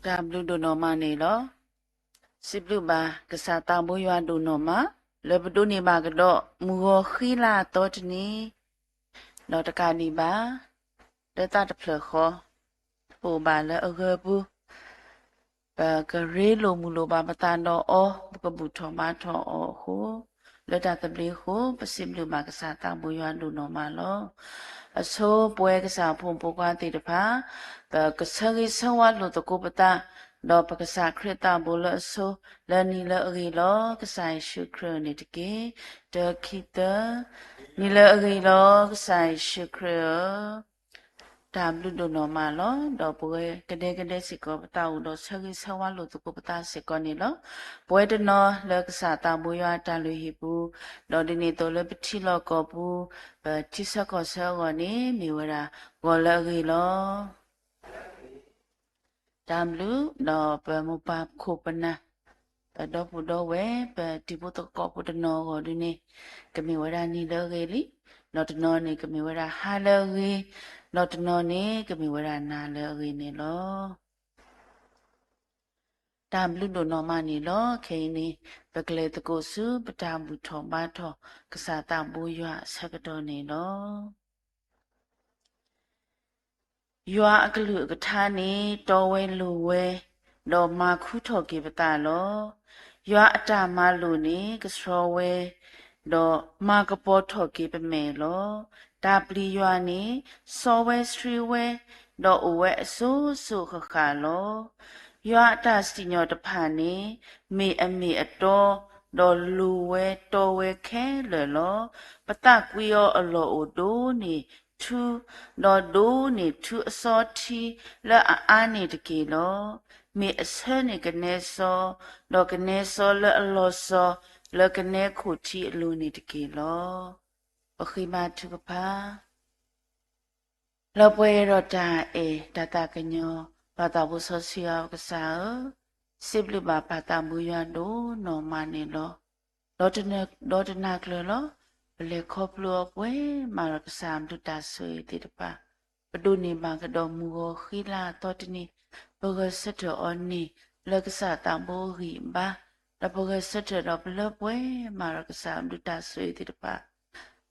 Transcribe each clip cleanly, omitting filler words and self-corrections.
Da blue do no ma ne lo. Si blue ba kasa ta bo ywa do no ma. Le bu ni ba ga do mu go khila to ni. Lo ta ka ni ba. De ta de phle kho. Po ba le a ge bu. Ba ga re lo mu lo ba ma ta no o. Bu ka bu tho ma tho o ho. Le ta ta ble ho. Pa si blue ba kasa ta bo ywa do no ma lo. အဆိုးပွဲကစားဖုန်ပကွာတိတဖာကဆရီဆဝတ်လို့တကူပတာတော့ပကစားခရတာဘလအဆိုးလနီလအရီလောကဆိုင်ရှုခရနေတကေတခိတနီလအရီလောကဆိုင်ရှုခရတာဘလူဒနိုမာလောတော့ပွဲကတဲ့ကတဲ့စီကောပတာဦးတော့ဆရီဆဝတ်လို့တကူပတာစီကောနေလောပွဲတနော်လကစားတာဘွေရတာလူဟိဘူးတော့ဒီနေ့တော့လပတိလောကောဘူးတိစကောဆောကောနေမြေဝရာဝလရီလောတမ်လူတော့ပမပခုပနာတော့ဘူးတော့ဝဲတိဘတကောပတနော်ကောဒီနေ့ကမြေဝရာနီလောရီလီတော့တနော်နေကမြေဝရာဟာလောရီတော့တနော်နေကမြေဝရာနာလောရီနေလောတမ်လူဒိုနော်မနီလောခိနေပကလေတကိုစုပတာမူထောမထောကစားတဘူရွာဆကတော်နေလောရွာအကလူကထားနေတော်ဝဲလူဝဲတော့မာခုထောကေပတာလောရွာအတမလူနေကစောဝဲတော့မာကပေါ်ထောကေပမဲလောဒါပလီရွာနေစောဝဲစထရီဝဲတော့အဝဲအစိုးစုခခါလောရွာတာစီညောတဖာနေမေအမေအတော်တော်လူဝဲတော်ဝဲခဲလေလောပတကွေရောအလောအိုဒိုနေထူတော်ဒိုနေထူအစောတီလဲအာနေတကေလောမေအစနေကနေစောတော်ကနေစောလဲအလောစောလဲကနေခုတီအလူနေတကေလောပခိမထုကပါလောပွဲရောတာအေတတကညောဘာသာဘုဆောစီယောကစားစစ်လူပါဘာသာမူရန်တို့နော်မနေလောဒေါ်တနာကလောဘလေခေါပလောပွဲမာရကဆမ်ဒူတာဆွေတိတပါပဒုနေမှာကတော့မူကိုခီလာတော့တနီဘဂစတ်တော်နီလကစားတံဘောရီဘာလဘဂစတ်တော်ဘလပွဲမာရကဆမ်ဒူတာဆွေတိတပါ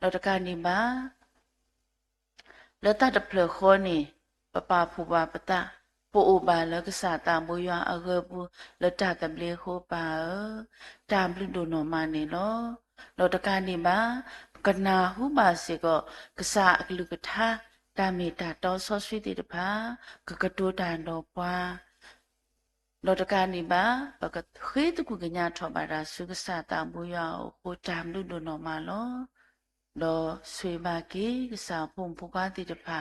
လောတကနေမှာလတတပလခေါနေပပဖူပါပတာပိုအိုပါလကစားတံဘွယအဂဘူလတတပလေခိုပါတမ်ဘလူဒိုနိုမနေလောတကနေပါကနာဟုပါစေကောကစားအကလူကထာတာမီတာတောဆောဆွီတိတဖာကကတိုတန်တော်ပွားလောတကနေပါပကခေတကူကညာထောပါရာစုကစားတံဘွယဟိုတမ်ဘလူဒိုနိုမလောလောဆွေပါကေကစားဖုန်ဖူကားတိတဖာ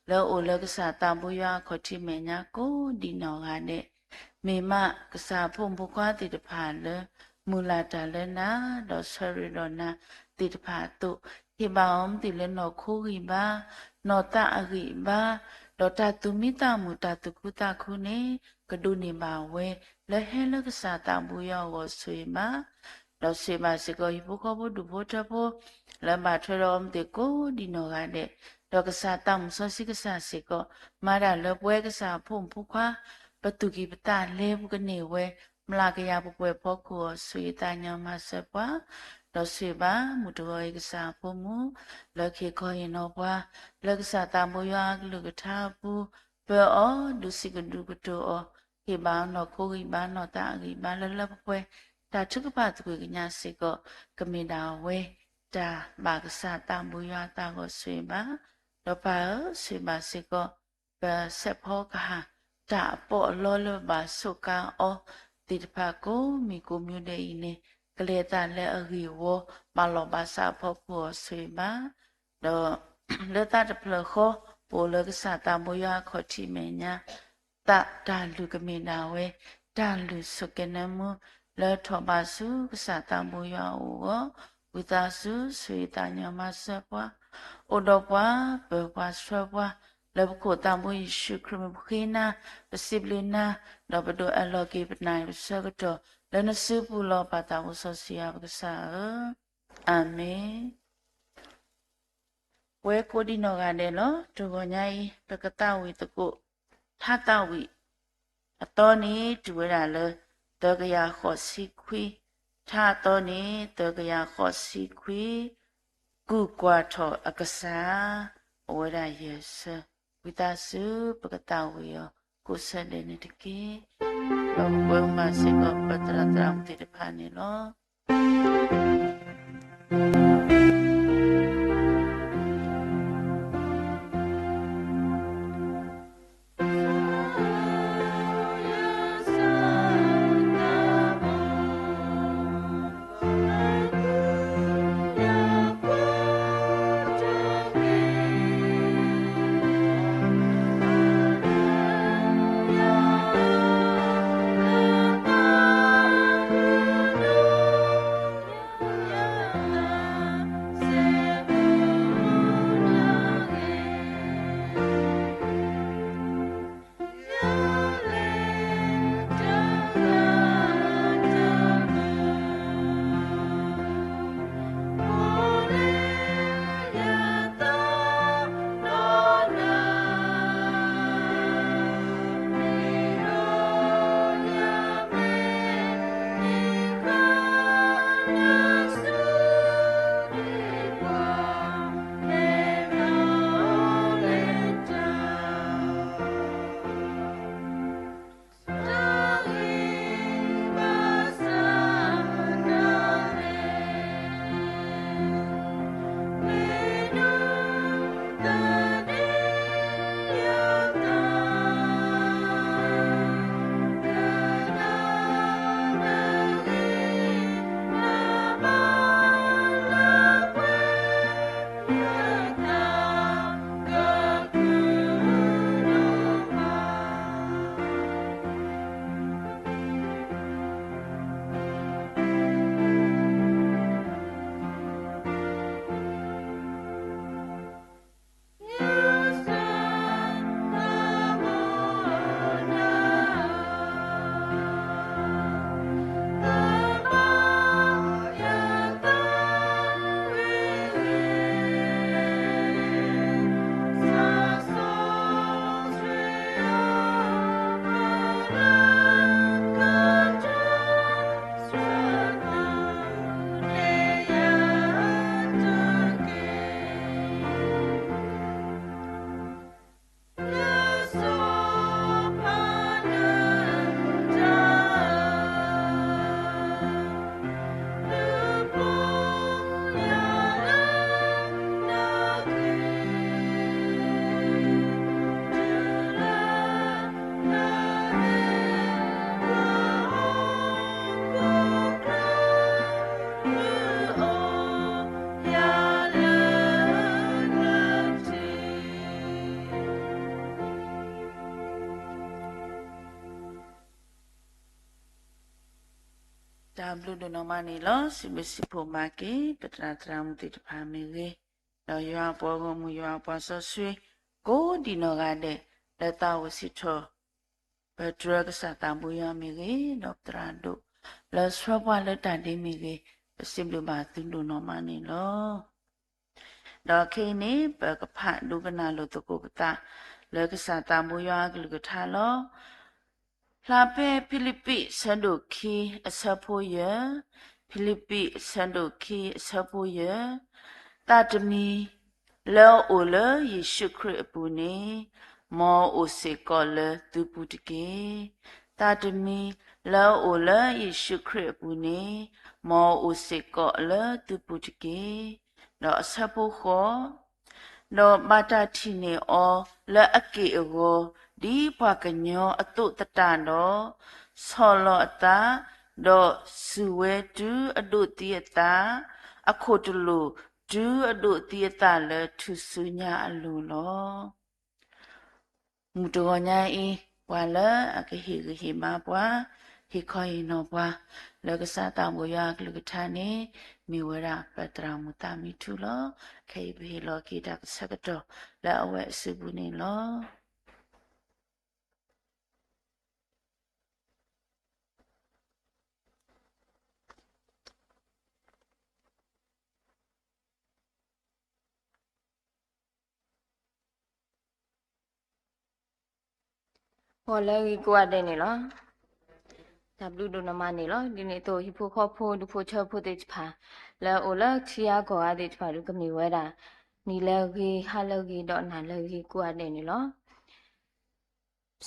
လောအိုလကစားတံပူရွာခေါတိမေညာကိုဒီနော်ကနဲ့မေမကစားဖုန်ဖူကားတိတဖာလေမူလာတလနာလောဆရီရောနာတိတဖာတုဟိဘောင်းတိလနော်ခိုးကြီးပါနော်တအဂိပါလောတတုမိတမူတတုကုတခုနေကဒုနေပါဝဲလေဟဲလကစားတံပူရွာကိုဆွေမလောဆွေမစကောဟိဘကောဘဒုဘောတဘောလမ်းပါထွေတော်မတေကိုဒီနော်ကတဲ့တော့ကစားတမ်ဆောစီကစားစီကိုမာရလပွဲကစားဖုန်ဖုခွာပတုကိပတာလဲဘူးကနေဝဲမလာကရပပွဲဖို့ကိုဆွေတညာမဆပွားတော့ဆွေပါမူတော်ကစားဖုန်မူလက်ခေခေါ်ရင်တော့ပွားလက်ကစားတမွေရလူကထားဘူးပေအောဒုစီကဒုကတောဟေဘာနော်ကိုကြီးဘာနော်တာကြီးဘာလလပွဲတာချုကပါတကွေကညာစီကိုကမေတာဝဲတာဘာကစားတမူရတာကိုဆွေပါတော့ပါဆွေပါစေကိုပဲဆက်ဖို့ကဟာတာပေါ်လောလပါဆုကအောတိတဖာကိုမိကိုမျိုးတဲ့ဤနေကလေတာလက်အရီဝမလောပါစာဖို့ဖို့ဆွေပါတော့လက်တာတဖလခေါ်ပိုလကစားတမူရခေါ်ချီမညာတာလူကမေနာဝဲတာလူစုကနမလဲထောပါစုကစားတမူရဝဝိသာစုဆွေတာညာမဆက်ပွားအိုတော့ပွားဘေပွားဆွဲပွားလဘကိုတမူရှုခရမခိနာပစိပလနာတော့ဘဒိုအလောကေပနိုင်ဆကတော့လနစုပူလောပါတာဝဆောစီယာပကစားအာမင်ဝဲကိုဒီနောကတဲ့နော်ဒုကညာဤပကတဝိတကုထတဝိ အတော်နေတူရလေတောကရခော့စီခွီထာတော်နေတောကရခော့စီခွီကုကွာထောအကစားအဝရယေစဝိတာစုပကတဝေယကိုစတဲ့နေတကေတော့ဘုံမစေကပတရတရမ်တိဖာနေလော ဒါဘလူဒနမနီလောစီမစီဖိုမာကေပတနာတရာမတိတဖာမီလေတော့ရွာပေါ်ကမူရွာပေါ်ဆဆွေကိုဒီနောကတဲ့လက်တော်ဝစီထောဘဒရကစတာဘူယမီလေတော့တရာဒုလက်ဆွဘွားလက်တန်တိမီလေပစိဘလူဘာသူဒနမနီလောတော့ခိနေပကဖဒုကနာလို့တကုပတာလက်ကစတာဘူယကလူကထားလောလာပေဖိလိပ္ပိဆန်ဒိုခီအစဖိုယဖိလိပ္ပိဆန်ဒိုခီအစဖိုယတာတမီလောအိုလယေရှုခရစ်ပူနေမောအိုစေကောလသူပူတကေတာတမီလောအိုလယေရှုခရစ်ပူနေမောအိုစေကောလသူပူတကေတော့အစဖိုခောတော့မာတာတီနေအောလက်အကေအောဒီဘကညောအတုတတနောဆောလောတာဒေါ်စုဝဲတူအတုတိယတာအခုတလူဒူအတုတိယတာလဲသူစုညာအလူလောမူတော်ညာအင်းဝါလအကဟိဟိမာပွားဟိခေါယနောပွားလကစားတမူရကလူကထာနေမိဝရပတရာမူတာမီထူလောခေဘေလောကိတကစကတော့လဲအဝဲစုဘူးနေလောဝ ခေါ်လဲကိုရတယ်နေလောဒါဘလူးဒိုနမနေလောဒီနေ့တော့ဟိဖိုခေါ်ဖိုဒူဖိုချဖိုတေချပါလဲအိုလာချီယာခေါ်ရတဲ့ချပါလူကမီဝဲတာနီလဲကြီးဟာလဲကြီးတော့နာလဲကြီးကိုရတယ်နေလော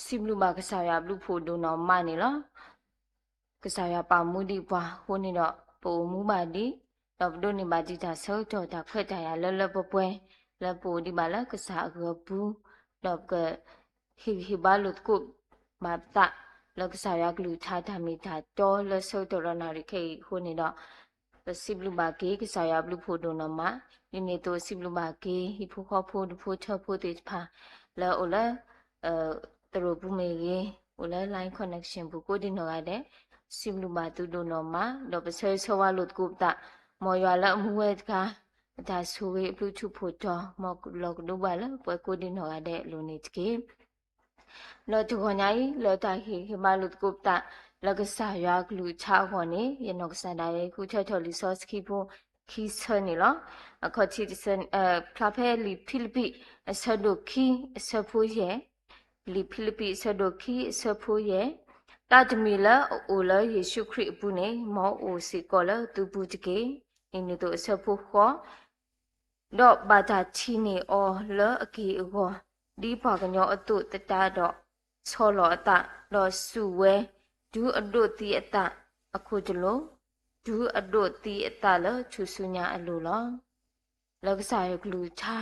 စီဘလူးမကစားရဘလူးဖိုဒိုနော်မနေလောကစားရပါမှုဒီပွားဟိုနေတော့ပိုမှုပါဒီတော့ဘဒိုနေပါကြည့်တာဆောက်တော့တာခွက်ကြရလဲလဲပွဲလဲပိုဒီပါလဲကစားရဘူးတော့ကဟိဘာလုတ်ကုမတာလောကစားရကလူထားတာမိတာတော်လဲဆောက်တော့နာရီခေဟိုနေတော့စီဘလူးပါကေကစားရဘလူးဖိုဒိုနော်မဒီနေတော့စီဘလူးပါကေဟိဖိုခေါ်ဖိုဒူဖိုချဖိုတေဖာလဲအိုလဲတရဘူးမေကြီးဟိုလဲ line connection ဘူးကိုဒီနော်ရတဲ့စီဘလူးပါတူဒိုနော်မတော့ပစဲဆောဝါလုတ်ကုတာမော်ရွာလဲအမှုဝဲကဒါဆိုဝေဘလူးချူဖိုတော့မော်လောကဒူပါလဲပွဲကိုဒီနော်ရတဲ့လူနေတကေလောတခွန်ညာကြီးလောတာဟိမလုတ်ကုတာလကဆာရွာကလူချာခွန်နေရနောကစန်တိုင်းခုချောချောလီဆော့စကီဖို့ခီဆန်နီလောအခုချီတစန်ဖလာဖဲလီဖိလပိအဆဒိုခီအဆဖိုးရဲ့လီဖိလပိအဆဒိုခီအဆဖိုးရဲ့တာတမီလာအိုလာယေရှုခရစ်ဘူးနေမောအိုစီကောလာတူဘူးတကေအင်းတို့အဆဖိုးခေါ်တော့ဘာသာချီနေအော်လာအကီအောဒီပါကညောအတုတတာတော့ဆောလောအတတော့စုဝဲဒူအဒုတိအတအခုတလို့ဒူအဒုတိအတလချူဆုညာအလိုလောလောကစားရကလူချာ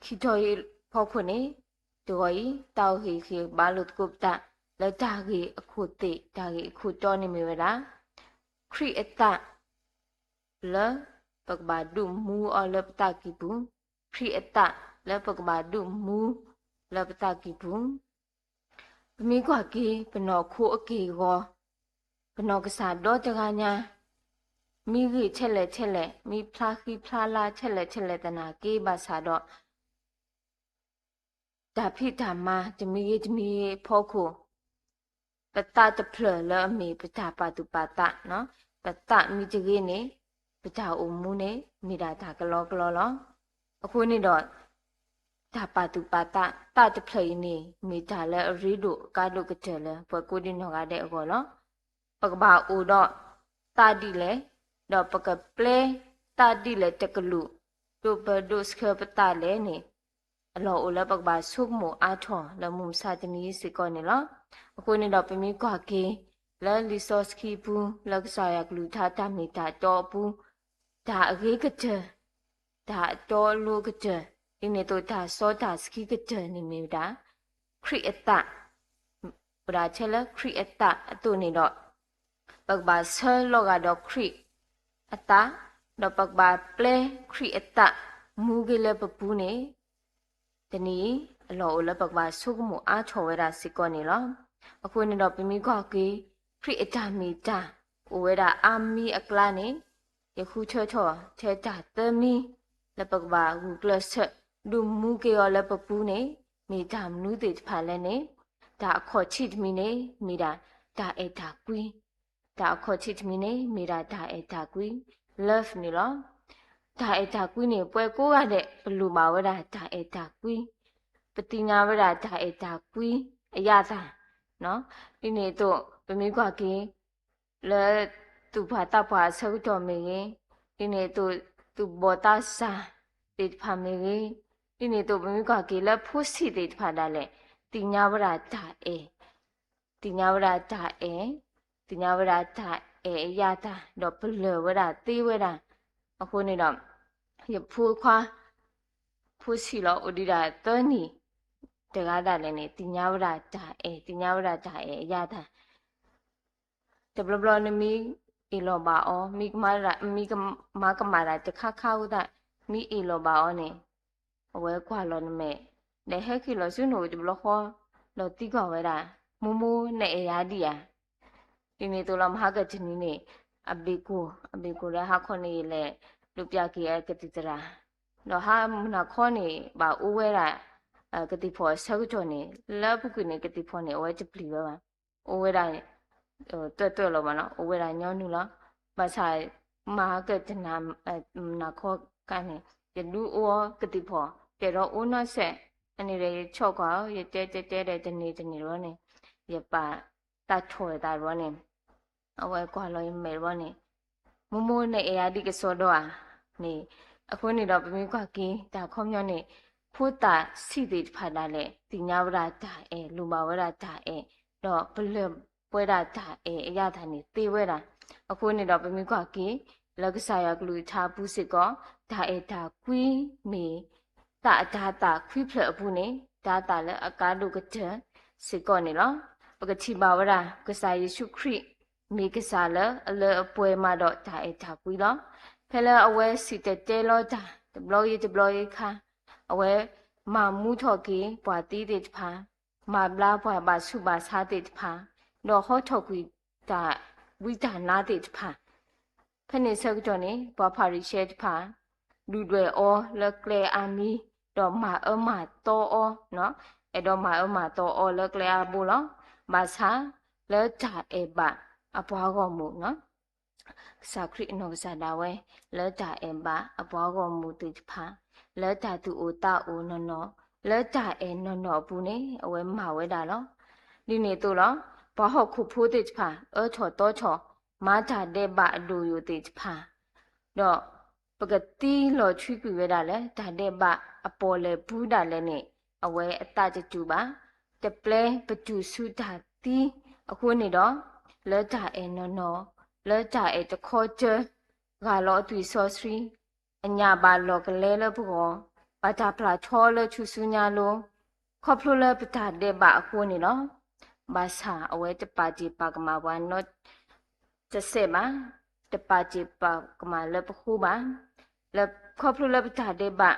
ခိတော်ရဖောက်ခွနေတော်ရီတောက်ခေခေဘာလုတ်ကုပ္တလက်တာကြီးအခုတိဒါကြီးအခုတော်နေမိဝလားခရီအတလပကဘာဒုမူအလပတကိဘူးခရီအတလပကဘာဒုမူလပတကိဘူးပမိကွာကေပနောခိုအကေကောပနောကစားတော့တကညာမိကြီးချက်လက်မိဖလာခိဖလာလာချက်လက်တနာကေပါစာတော့ဒါဖိဓမ္မာတမီဖောခုပတတဖလလအမီပတာပါတုပါတနော်ပတမိတကြီးနေပတာအုံမှုနေမိတာဒါကလောလောအခုနေတော့ဒါပါတုပါတတတဖလိနေမိတာလဲအရီတို့ကားတို့ကတဲ့လဲဘွယ်ကိုဒီနော်ကတဲ့အကောလောပကဘာအိုတော့တာဒီလဲတော့ပကပလေတာဒီလဲတကလူတို့ဘဒုစခပတာလဲနေအလောအိုလဲပကဘာဆုမအားထောလမှုစာတမီစကောနေလောအခုနေတော့ပမီကွာကေလဲလီဆော့စကီဘူးလက်စားရကလူထားတမီတာတော့ဘူးဒါအခေကတဲ့ဒါတော့လူကတဲ့ဒီနေတော့ဒါစောတာစကီကတဲ့နေမိတာခရီအတပရာချဲလခရီအတအတူနေတော့ပကဘာဆဲလောကတော့ခရီအတတော့ပကဘာပလေခရီအတမူကလေးပပူးနေတနည်းအလောအလပကဘာဆုကမှုအားချော်ဝဲတာစစ်ကောနေလောအခုနေတော့ပမီခွာကေခရီအတမီတာအိုဝဲတာအာမီအကလာနေယခုချောချဲတာသမီလပကဘာဂူကလဆက်ဒူမူကေော်လပပူးနေမိတာမနုတေဖာလဲနေဒါအခေါ်ချိတမီနေမိတာဒါအေတာကွီဒါအခေါ်ချိတမီနေမိတာဒါအေတာကွီ love နေလောဒါအေတာကွီနေပွဲကိုရတဲ့ဘလူမာဝဒဒါအေတာကွီပတိညာဝဒဒါအေတာကွီအရသာနော်ဒီနေတော့ပမိကွာကင်းလဲသူဘာတပ်ဘာဆောက်တော်မင်းဒီနေတော့သူဘောတာစာတေဖာမင်းဒီနေတော့ပမိကွာကင်းလဲဖို့စီတေဖာဒါလဲတိညာဝဒဒါအေတိညာဝဒဒါအေတိညာဝဒဒါအေအရသာတော့ဘလဝဒတေးဝဒအခုနေတော့ရဖိုးခွာဖိုးစီလောဥဒိရာတောနီတကားတာလည်းနေတင်ညာဝရတာတင်ညာဝရတာအရသာတဘလဘလနမီအီလောပါအောမိကမာရာမိကမာကမာရာတခါခါဥဒမိအီလောပါအောနေအဝဲခွာလောနမေလေဟက်ကီလောဆုနိုတဘလခေါ်လောတိကောဝဲတာမူမူနဲ့အရာဒီယာဒီနေတူလမဟာကချနီနေအဘေကိုရဟာခွန်နေလေလူပြကေအကတိတရာတော့ဟာမနာခေါ်နေပါဦးဝဲတာကတိဖော်ဆောက်ကြောနေလပုကနေကတိဖော်နေဝဲချပလီပဲပါအိုဝဲတိုင်းတွတ်လို့မနော်အိုဝဲတိုင်းညောင်းနူလားမဆိုင်မာကတနာနာခေါ်ကနေယလူအောကတိဖော်တေတော့ဦးနဆက် အနေနဲ့ချော့ကွာရတဲတဲ့တနေရောနေရပါတထော်တာရောနေအဝဲကွာလို့မဲရောနေမမိုးနဲ့အရာဒီကစောတော့နေအခုနေတော့ပမင်းကွာကင်းဒါခေါမျောနေဖိုးတာစီတဲ့ဖာတာလေတင်ညာဝရတာလူမဝရတာတော့ဘလပွဲတာတာအရာတာနေတေဝဲတာအခုနေတော့ပမင်းကွာကင်းလက်ကစားရကလူထားပူးစစ်ကောဒါဒါကွီးမီတာဒါတာခွိဖလအပူနေဒါတာလဲအကားလူကတဲ့စစ်ကောနေလောပကတိပါဝရကစားယေရှုခရစ်မိကစားလအလအပွဲမှာတော့ဒါဒါကွီးလောဖဲလအဝဲစီတဲလောတာတဘလောယေခါအဝဲမာမူထော်ကီပွာတီတဲ့ဖာမာဘလာပွာဘာစုဘာစားတဲ့ဖာတော့ဟောထော်ကွီဒါဝိဒါနာတဲ့ဖာဖနေဆက်ကြောနေဘွာဖာရီရှဲတဖာလူတွေအောလက်ကလေအာမီတော့မာတော့အောနော်အဲ့တော့မာတော့အောလက်ကလေအဘူလောမာစာလက်တာဘာအပွားကောမှုနော်စာခရစ်နောစာဒါဝဲလက်တာဘာအပွားကောမှုတိဖာလက်တာသူအိုတာအိုနော်လက်တာနော်ဘူးနေအဝဲမာဝဲတာလောဒီနေတို့လောဘာဟောခုဖိုးတိဖာချောတော့ချောမာတာတဲ့ဘာအလူယိုတိဖာတော့ပကတိလောချွေးပြရတာလေဒါတဲ့ဘာအပေါ်လေဘူးတာလေနေအဝဲအတကြကျူပါတပလဲပတူစုတာတီအခုနေတော့လက်တာနော်လက်တာတခေါ်ချေဂါလောအတွေ့ဆောစရီအညာပါလောကလဲလဘောဘာတာပလာချောလချူစုညာလိုခေါပလိုလပတာတဲ့ဘာအခုနေတော့ဘာသာအဝဲတပါတီပါကမာဝါနော့တဆေပါတပါတီပါကမာလပခုပါလခေါပလိုလပတာတဲ့ဘာ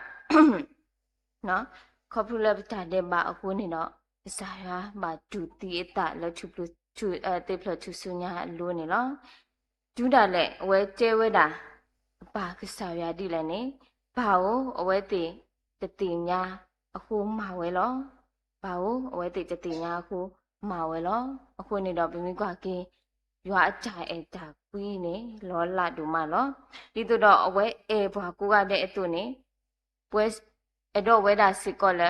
နော်ခေါပလိုလပတာတဲ့ဘာအခုနေတော့ဇာယာမဒူတီအတလချူပလူချူတေဖလချူစုညာလိုနေလောဒူတာလက်အဝဲကျဲဝဲတာဘာကစားရဒီလဲနေဘာ哦အဝဲတေတတိညာအခုမှာဝဲလောဘာ哦အဝဲတေတတိညာအခုမှာဝဲလောအခုနေတော့ပြမိကွာကင်းရွာအကြိုင်တာကွီးနေလောလာဒူမလောဒီတော့အဝဲဘွာကိုကတဲ့အတူနေပွဲအဲ့တော့ဝဲတာစစ်ကောလဲ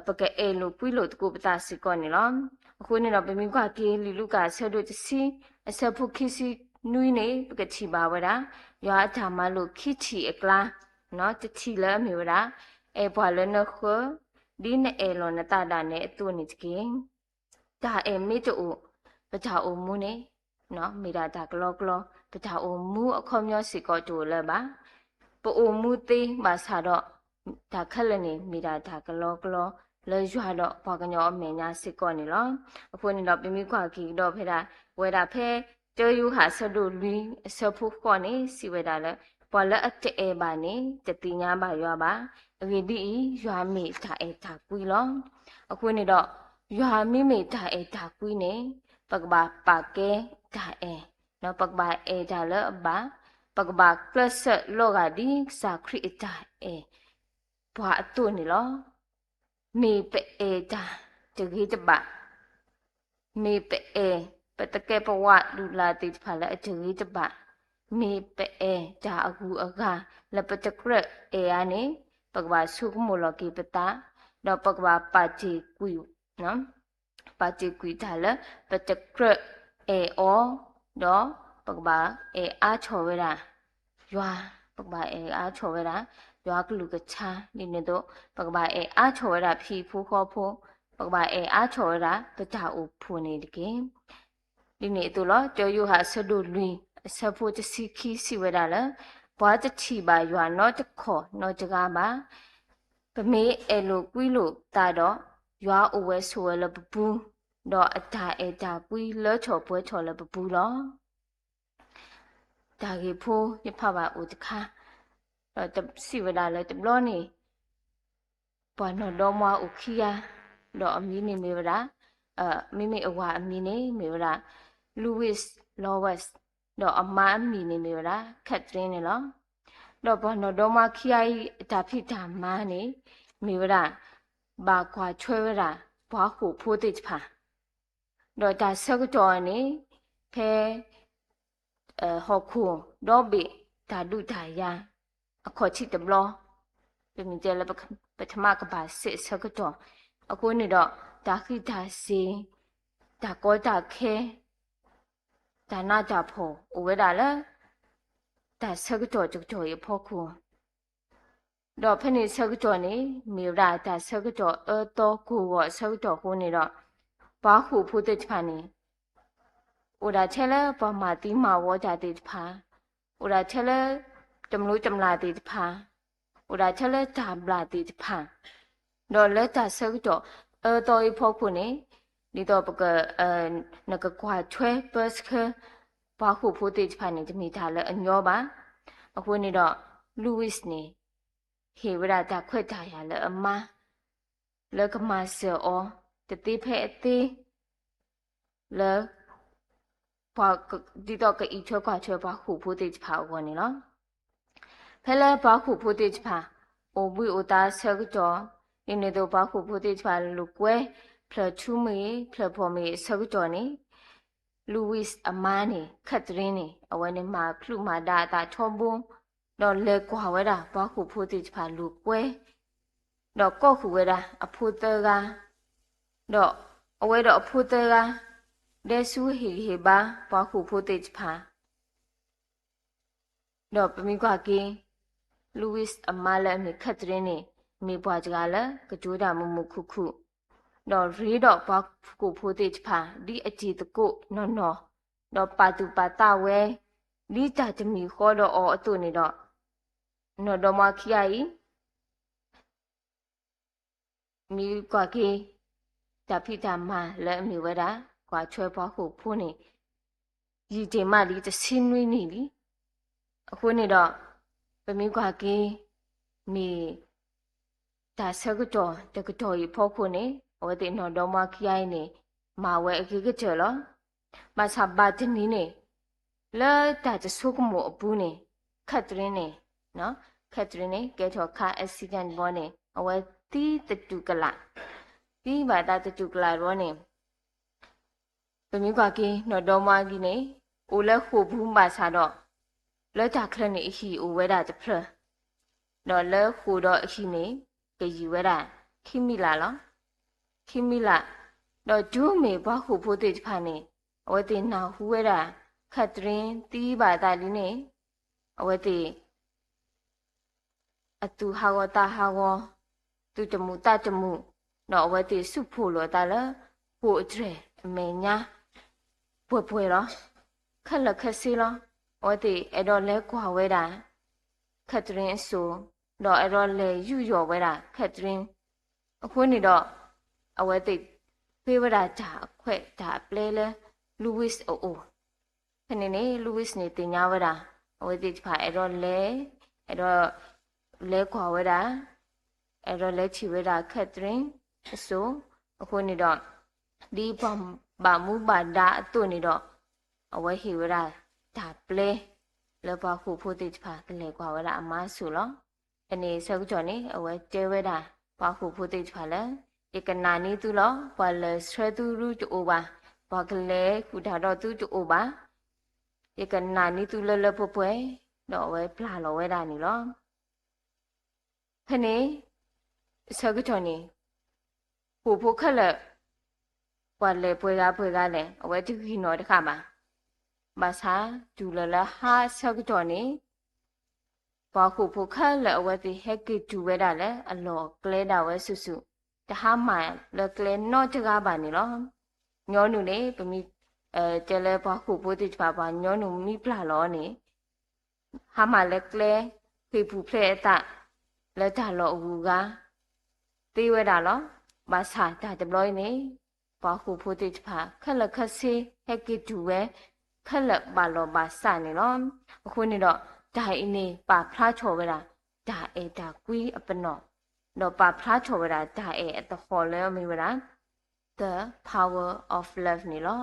ပကဲလို့ပွီးလို့တကူပတာစစ်ကောနေလောအခုနေတော့ပြမိကွာကင်းလီလူကဆက်တို့တစီအဆက်ဖုခိစီနွိနေပကတိပါဝရရွာအထာမလို့ခိချီအကလာနော်တချီလဲမျိုးရာဘွာလနခဒီနဲ့လောနတာတာနဲ့အတူနေတကင်းဒါမိတူပချာအုံမူနေနော်မိတာတာကလောပချာအုံမူအခေါမျောစီကောတူလဲပါပူမူသေးပါစာတော့ဒါခက်လနေမိတာတာကလောလဲရွာတော့ဘွာကညောအမေညာစီကောနေလောအခုနေတော့ပြမိခွာခီတော့ဖေတာဝဲတာဖဲကျယူဟာဆဒူလူဆဖုခေါနေစီဝဲတာလဲပေါ်လက်အတဲဘာနေတတိညာပါရွာပါအဂီဒီရွာမိတာကွီလောအခုနေတော့ရွာမိတာကွီနေပကဘာပါကဲတာနော်ပကဘာတာလဲဘာပကဘာကလစလောဂါဒီစာခရီတာဘွာအတူနေလောမေပေတာတကြီးတပါမေပေပတကဲပဝလူလာတိဖာလဲအချီတပါမေပေဂျာအကူအကလပတကရယာနေပကဘာဆုကမလကိပတာတော့ပကဘာပါတီကွီနော်ပါတီကွီတာလဲပတကရအောတော့ပကဘာအားချော်ဝဲတာရွာပကဘာအားချော်ဝဲတာရွာကလူကချာနေနေတော့ပကဘာအားချော်ဝဲတာဖြီဖိုးခေါ်ဖိုးပကဘာအားချော်ဝဲတာပကြအိုဖူနေတကင်းဒီနေ့တို့လောကျော်ယူဟာဆဒူလွီဆဖို့တစီခီစီဝဲတာလဲဘွားတချီပါရွာတော့တခေါ်တော့တကားပါပမေလိုကွီးလို့တာတော့ရွာအိုဝဲဆိုဝဲလပပူးတော့အတာကွီးလောချော်ပွဲချော်လပပူးလောဒါကြီးဖိုးရဖပါဦးတခါတော့တစီဝဲတာလဲတဘလောနေဘွားတော့မွားဦးခီယာတော့အမီနေမေဗရာမိအဝါအမီနေမေဗရာလူဝစ်လောဝက်တော့အမအမီနေမေဗရာခက်တင်းနေလောတော့ဘောတော့မခီယာဒါဖိတာမန်းနေမေဗရာဘာခွာချွဲရတာဘွားခုဖိုးတိဖာတော့ဒါဆကတော်နေဖဲဟောခုတော့ဘေဒါဒုဒါယာအခေါ်ချစ်တဘလောပြင်ကြလဲ ပထမကဘာစစ်စကတော့အခုနေတော့ဒါခိဒါစီဒါကောဒါခဲဒါနာဒါဖို့ဝဲတာလဲဒါစကတော့ကြောရဖို့ခုတော့ဖနေစကတော့နေမြေရာဒါစကတော့တော့ကိုဝစကတော့ဟိုနေတော့ဘာခုဖို့တဲ့ဖာနေဥဒါချဲလဲပမာတိမာဝကြတဲ့ဖာဥဒါချဲလဲจำรู้จำลาติพาอุราชะเลจามลาติพาดอเลตาเซกจ่อตอยพอคุนี่นี่ตอปะกนกกว่าช่วยเปิสเคปาคูพูติพานี่จะมีทาเลอันยอบาအခုนี่ดอลูอิสนี่เฮเวราตาခွဲ့တာရလေအမလကမဆောတတိဖဲအတိလပါဒီတော့ကอีချွဲခွာချွဲပါခုဖို့တိဖာဝင်နေနော်ဖဲလဲဘာခုဖို့တိဖာအိုဘွေအိုတာဆောကကြောဒီနေတော့ဘာခုဖို့တိဖာလူကွဲဖလချူမီဖလဖော်မီဆောကကြောနေလူဝစ်အမားနေခတ်ရင်းနေအဝဲနေမှာဖလူမာဒါတာချောဘုံတော့လေကွာဝဲတာဘာခုဖို့တိဖာလူကွဲတော့ကော့ခုဝဲတာအဖို့တကတော့အဝဲတော့အဖို့တကလက်ဆူဟီဟေဘာဘာခုဖို့တိဖာတော့ပမိကွာကင်းလူဝစ်အမားလည်းမိခတ်ရင်းနေမိဘွားကြလည်းကြိုးတာမမှုခုခုတော့ရီတော့ဘာခုဖို့တိဖာဒီအကြည့်တကုနော်တော့ပါတူပါတာဝဲလိတာတမီခေါ်တော့အတူနေတော့နော်တော့မခီယာဤမိကွာကင်းတဖိတာမလည်းမိဝဲတာကွာချွဲပွားခုဖိုးနေရီတေမလီတစင်းနွေးနေလီအခုနေတော့ပမိကွာကင်းမိဒါဆကတော့တကတော့ရဖို့ခုနေဝဲတဲ့နော်တော့မခီယာနေမာဝဲအကြီးကကျလောမဆာဘာတနီနေလဲတာတဆုကမို့အပူးနေခတ်ရင်းနေနော်ခတ်ရင်းနေကဲတော့ခါအက်ဆီဒန့်ဘောနေအဝဲတီးတတူကလာဒီဘာတာတတူကလာရောနေပမိကွာကင်းနော်တော့မကြီးနေအိုလဲခုဘူးမှာစားတော့လဲတာခရနေအဟီအိုဝဲတာတဖရနော်လဲခုတော့အဟီနေကကြီးဝဲတာခိမိလာလောခိမိလာတော့ဒူးမေဘာခုဖို့တဲ့ဖာနေအဝဲတဲ့နာဟူဝဲတာခတ်ရင်းတီးဘာတာလီနေအဝဲတဲ့အတူဟာဝတာဟာဝတူတမှုတတမှုနော်အဝဲတဲ့စုဖို့လောတာလဲဖို့အထရအမေညာပွေလောခက်လက်ခက်စီလောဩတိအဲ့တော့လဲကွာဝဲတာခတ်ရင်ဆိုတော့အဲ့တော့လဲယူရော်ဝဲတာခတ်ရင်အခုနေတော့အဝဲတိဖေးဝဲတာဒါအခွဲ့ဒါပလဲလဲလူဝစ်အိုခနေနေလူဝစ်နေတင်ညာဝဲတာအဝဲတိဖာအဲ့တော့လဲကွာဝဲတာအဲ့တော့လဲချီဝဲတာခတ်ရင်ဆိုအခုနေတော့ဒီဘာမူဘာဒါအတူနေတော့အဝဲဟီဝဲတာဒါပလဲလဘခုဖို့တိဖာတလေကွာဝဲတာအမဆူလောအနေဆောက်ကြော်နေအဝဲကျဲဝဲတာဘာခုဖို့တိဖာလဲဧကနာနီသူလောဘာလဲဆွဲသူရူတူဘာဘာကလေခုဒါတော့သူတူဘာဧကနာနီသူလလပွဲတော့ဝဲပလာလောဝဲတာနီလောခနေဆောက်ကြော်နေဖို့ခက်လက်ဘာလဲပွဲကားလဲအဝဲတိခိနော်တခါမှာဘာသာဒူလလဟာဆောက်တော်နေဘာခုဖို့ခက်လက်အဝဲတိဟက်ကီဒူဝဲတာလဲအလောကလဲတာဝဲဆုဆုတဟာမှလကလဲနော့တကားပါနေလောညောနုနေပမိတဲလဲဘာခုဖို့တိပါညောနုမိပလာလောနေဟာမှလကလဲဖေဖူဖလဲအတလက်တာလောအူကတေးဝဲတာလောဘာသာတာတဘလို့နေဘာခုဖို့တိပါခက်လက်ခက်စီဟက်ကီဒူဝဲခက်လက်ပါလောပါစနေလောအခုနေတော့ဒါအင်းနေပါဖလားချော်ဝဲတာဒါအေဒါကွီအပနော့တော့ပါဖလားချော်ဝဲတာဒါအေအတခေါ်လဲမိဝဲတာ the power of love နေလော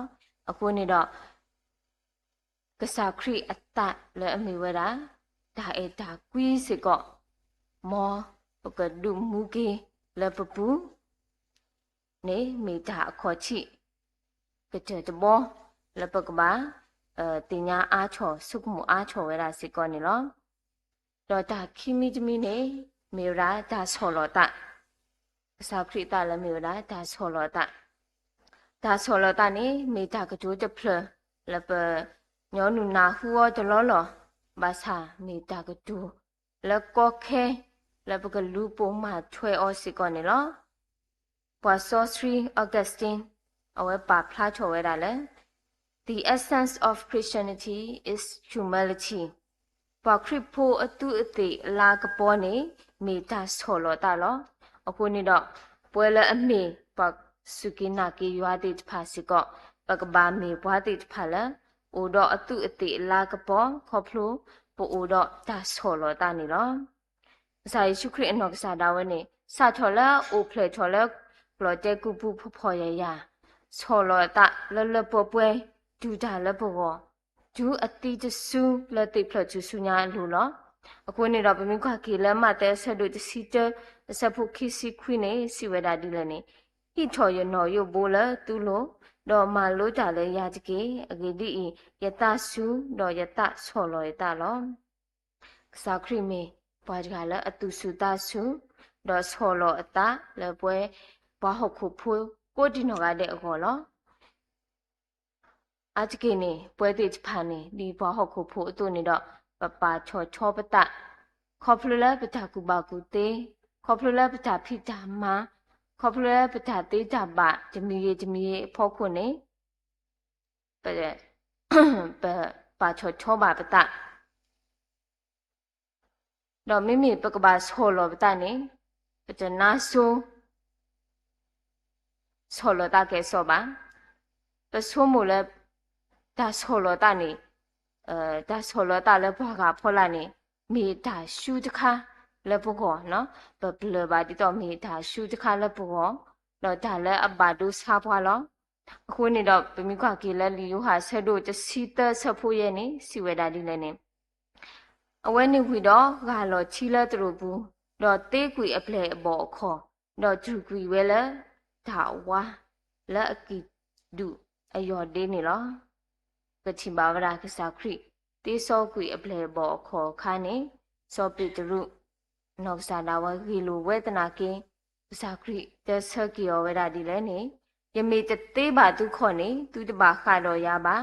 အခုနေတော့ကစားခရီအတလဲအမိဝဲတာဒါအေဒါကွီစကောမောပကဒုမူကေလပပူနေမိတာအခေါ်ချိကတဲ့တဘောလပကဘာတင်ညာအားချော်စုကမှုအားချော်ဝဲတာစစ်ကောနေလောတော့ဒါခိမီတမီနေမေရာဒါဆော်လောတာ စာခရစ်တာလည်းမျိုးလားဒါဆောလောတာဒါဆောလောတာနေမိတာကကြိုးတဖလလပညောနုနာဟူောတလောလောဘာသာမိတာကကြိုးလကောခဲလပကလူပုံမှာထွဲအောစီကောနေလောပွာဆော3 Augustine အဝဲပါဖလားချော်ဝဲတာလေ The essence of Christianity is humility ပွာခရစ်ဖို့အတုအတိလာကပေါ်နေမိတာဆောလောတာလောအခုနေတော့ပွဲလအမေပစုကိနာကေရွာတိဖာစီကောပကဘာမေဘွားတိဖာလာအိုတော့အတုအတိလာကပေါ်ခေါဖလိုပိုအိုတော့ဒါဆောလောတာနေလောအစာယေရှုခရစ်အနောက်ကစားတာဝဲနေစာချော်လာအိုဖလေချော်လာပလော်တဲကူပူဖော်ရရဆောလောတာလလပပွဲဒူတာလဘောဒူအတိတဆူလတိဖလချူဆူညာလူလောအခုနေတော့ဗမင်းခွာကေလမတဲဆက်တို့တစီတစဖုခိစီခွိနေစီဝဒဒီလနေဟိထော်ရနော်ယဘိုလတူလိုတော့မလို့တာလဲရတကေအဂေဒီယတဆူတော့ယတဆောလောယတလောစာခရိမေဘွားကြလအတုစုတဆူတော့ဆောလောအတလပွဲဘွားဟုတ်ခုဖိုးကိုဒီနော်ကတဲ့အခေါ်လောအတကေနေပွဲတိဖာနေဒီဘွားဟုတ်ခုဖိုးအတူနေတော့ပပချောချောပတခေါဖလလပတကူပါကူတေခေါပလလပတာဖိတာမာခေါပလလပတာတေးကြပါဂျမီရေဖောခုနေပပါချောချောပါပတတော့မိမိပကပါဆောလောပတနေပတနာဆုဆောလောတာကဲဆောပါပဆုမူလဲဒါဆောလောတာနေဒါဆောလောတာလဲဘွားကဖောလာနေမိဒါရှူတခါလပကောနော်ပပလဘာတီတော့မိဒါရှူတခါလပကောတော့ဒါလဲအဘာဒုစားဖွာလောအခုနေတော့ပမိခွာကေလဲလီယိုဟာဆက်တို့တစီတဆဖို့ရဲ့နေစီဝဲတာဒီလဲနေအဝဲနေခွေတော့ဂါလောချီလဲသူတို့ဘူးတော့တေးကွေအပလေအပေါ်ခေါ်တော့ဂျူကွေဝဲလဲဒါဝါလက်အကီဒုအယော်ဒေးနေလောကချင်ပါဝရာကစားခရီတေးစောကွေအပလေပေါ်ခေါ်ခါနေစောပိတရုနောက်စားလာဝဂီလိုဝေဒနာကင်းစာခရီတဆကီယောဝဲတာဒီလဲနေယမေတသေးပါသူခေါ်နေသူတပါခါတော့ရပါ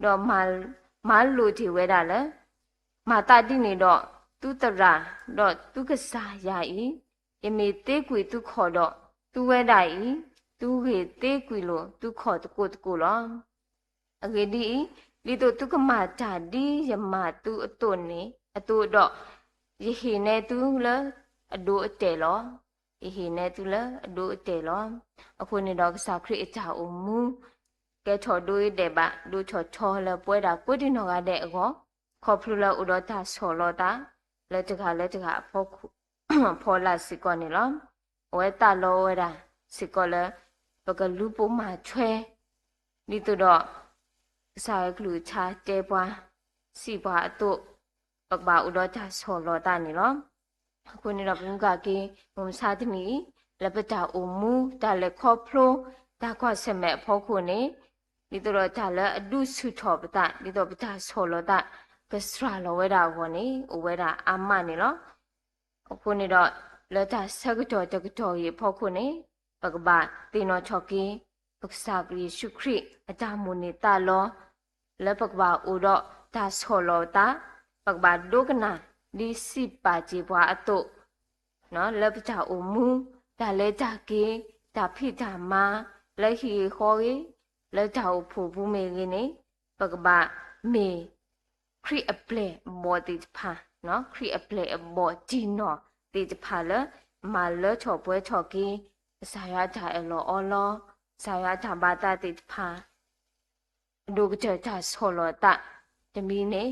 တော့မလူတီဝဲတာလဲမာတာတိနေတော့သူတရာတော့သူကစားရဤယမေသေးကွေသူခေါ်တော့သူဝဲတာဤသူဟေသေးကွေလို့သူခေါ်တကိုလောအဂေဒီလီတို့သူကမာတာဒီယမသူအတုနေအတုတော့ယဟိနေသူလအဒိုအတဲလောယဟိနေသူလအဒိုအတဲလောအခုနေတော့စာခရစ်အချာအမူကဲချော်ဒိုတဲ့ပါဒိုချော်ချော်လပွဲတာကိုဒီနော်ကတဲ့အကောခေါဖလူလဥဒတာဆောလောတာလက်တကဖောခုဖောလာစီကောနေလောဝဲတာလောဝဲတာစီကောလပကလူပုံမှာချွဲဒီတော့စာကလူချာတဲပွားစီပွားအတုပကဘာဥဒတာဆောလောတာနေလောအခုနေတော့ဘုံကကေမုံစာသမီလပတာအမူတာလက်ခေါဖလိုတာခွဆက်မဲ့ဖောခုနေဒီတော့တာလက်အဒုစုထောပတာဒီတော့ပတာဆောလောတာကစရာလောဝဲတာခေါ်နေဥဝဲတာအာမနေလောအခုနေတော့လက်တာဆကတော်တကတော်ရေဖောခုနေပကဘာတေနောချောကီပက္စာကရီရှုခရိအတာမူနေတာလောလက်ပကဘာဥတော့တာဆောလောတာပကဘာဒုကနာဒီစိပါจีဘွားအတုနော်လက်ပတာအမူဒါလဲတာကေတာဖိတာမာလက်ဟီခေါ်ရေလက်တာအဖို့ဘူးမေကင်းနေပကဘာမေခရီအပလေမော်တိဖာနော်ခရီအပလေမော်ဂျီနော်တိဖာလမာလချောပွဲချောကင်းစာရတာအလောအလောစာရတာဘာတာတိဖာဒုကကြတာဆောလောတာတမီနေ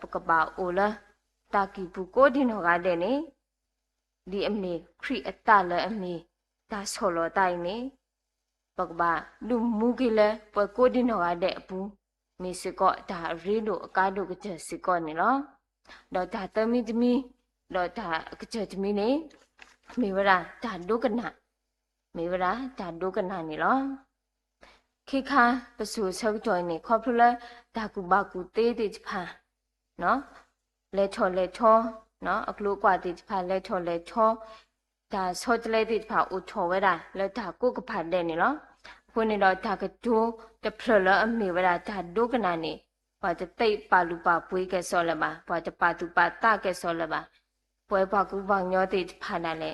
ပကဘာအိုလာတာကီဘူကိုဒီနော်ကတဲ့နေဒီအမေခရီအတလည်းအမေဒါဆောလောတိုင်းနေပကဘာလူမူကလေးပကိုဒီနော်ကတဲ့အပူမေစကောဒါရီလိုအကားတို့ကကြစကောနေလောတော့ဒါတမီတော့ဒါကကြတမီနေမေဝရာဒါဒုကနာမေဝရာဒါဒုကနာနေလောခိခါပစုဆောက်ကြောင်းနေခေါပလဒါကူဘာကူတေးတေးဖာနော်လဲချောနော်အကလုကွာတေးဖာလဲချော ဒါဆောတလဲတိဖာဥချောဝဲတာလဲဒါကိုကဖတ်တဲ့နေလောခုနေတော့ဒါကဒိုတဖလလအမေဝဲတာဒါဒုကနာနေဘာတတိတ်ပါလူပါပွေးကဲဆောလပါဘာတပါတူပါတကဲဆောလပါပွဲပါကူပါညောတိဖာနာလဲ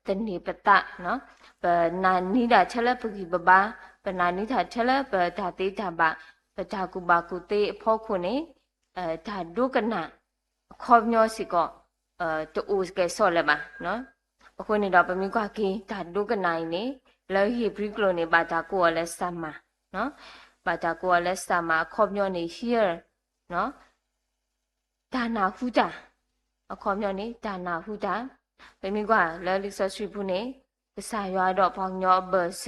တနေပတနော်ဘနာနိဒါချက်လက်ပကိပပါဘနာနိဒါချက်လက်ဘဒါတိဒါပါဘဒါကူပါကူတေအဖို့ခုနေဒါဒုကနာခေါမျောစီကောတူကဲဆောလပါနော်အခုနေတော့ပမိကွာကင်းဒါဒုကနိုင်နေလဲဟီဘရီကလိုနေပါတာကိုလဲစမ်းမှာနော်ပါတာကိုလဲစမ်းမှာခေါမျောနေ here နော်ဒါနာဟုတာအခေါမျောနေဒါနာဟုတာပမိကွာလဲလိဆဆွေဘူးနေပစာရွာတော့ဘောင်ညောဘဆ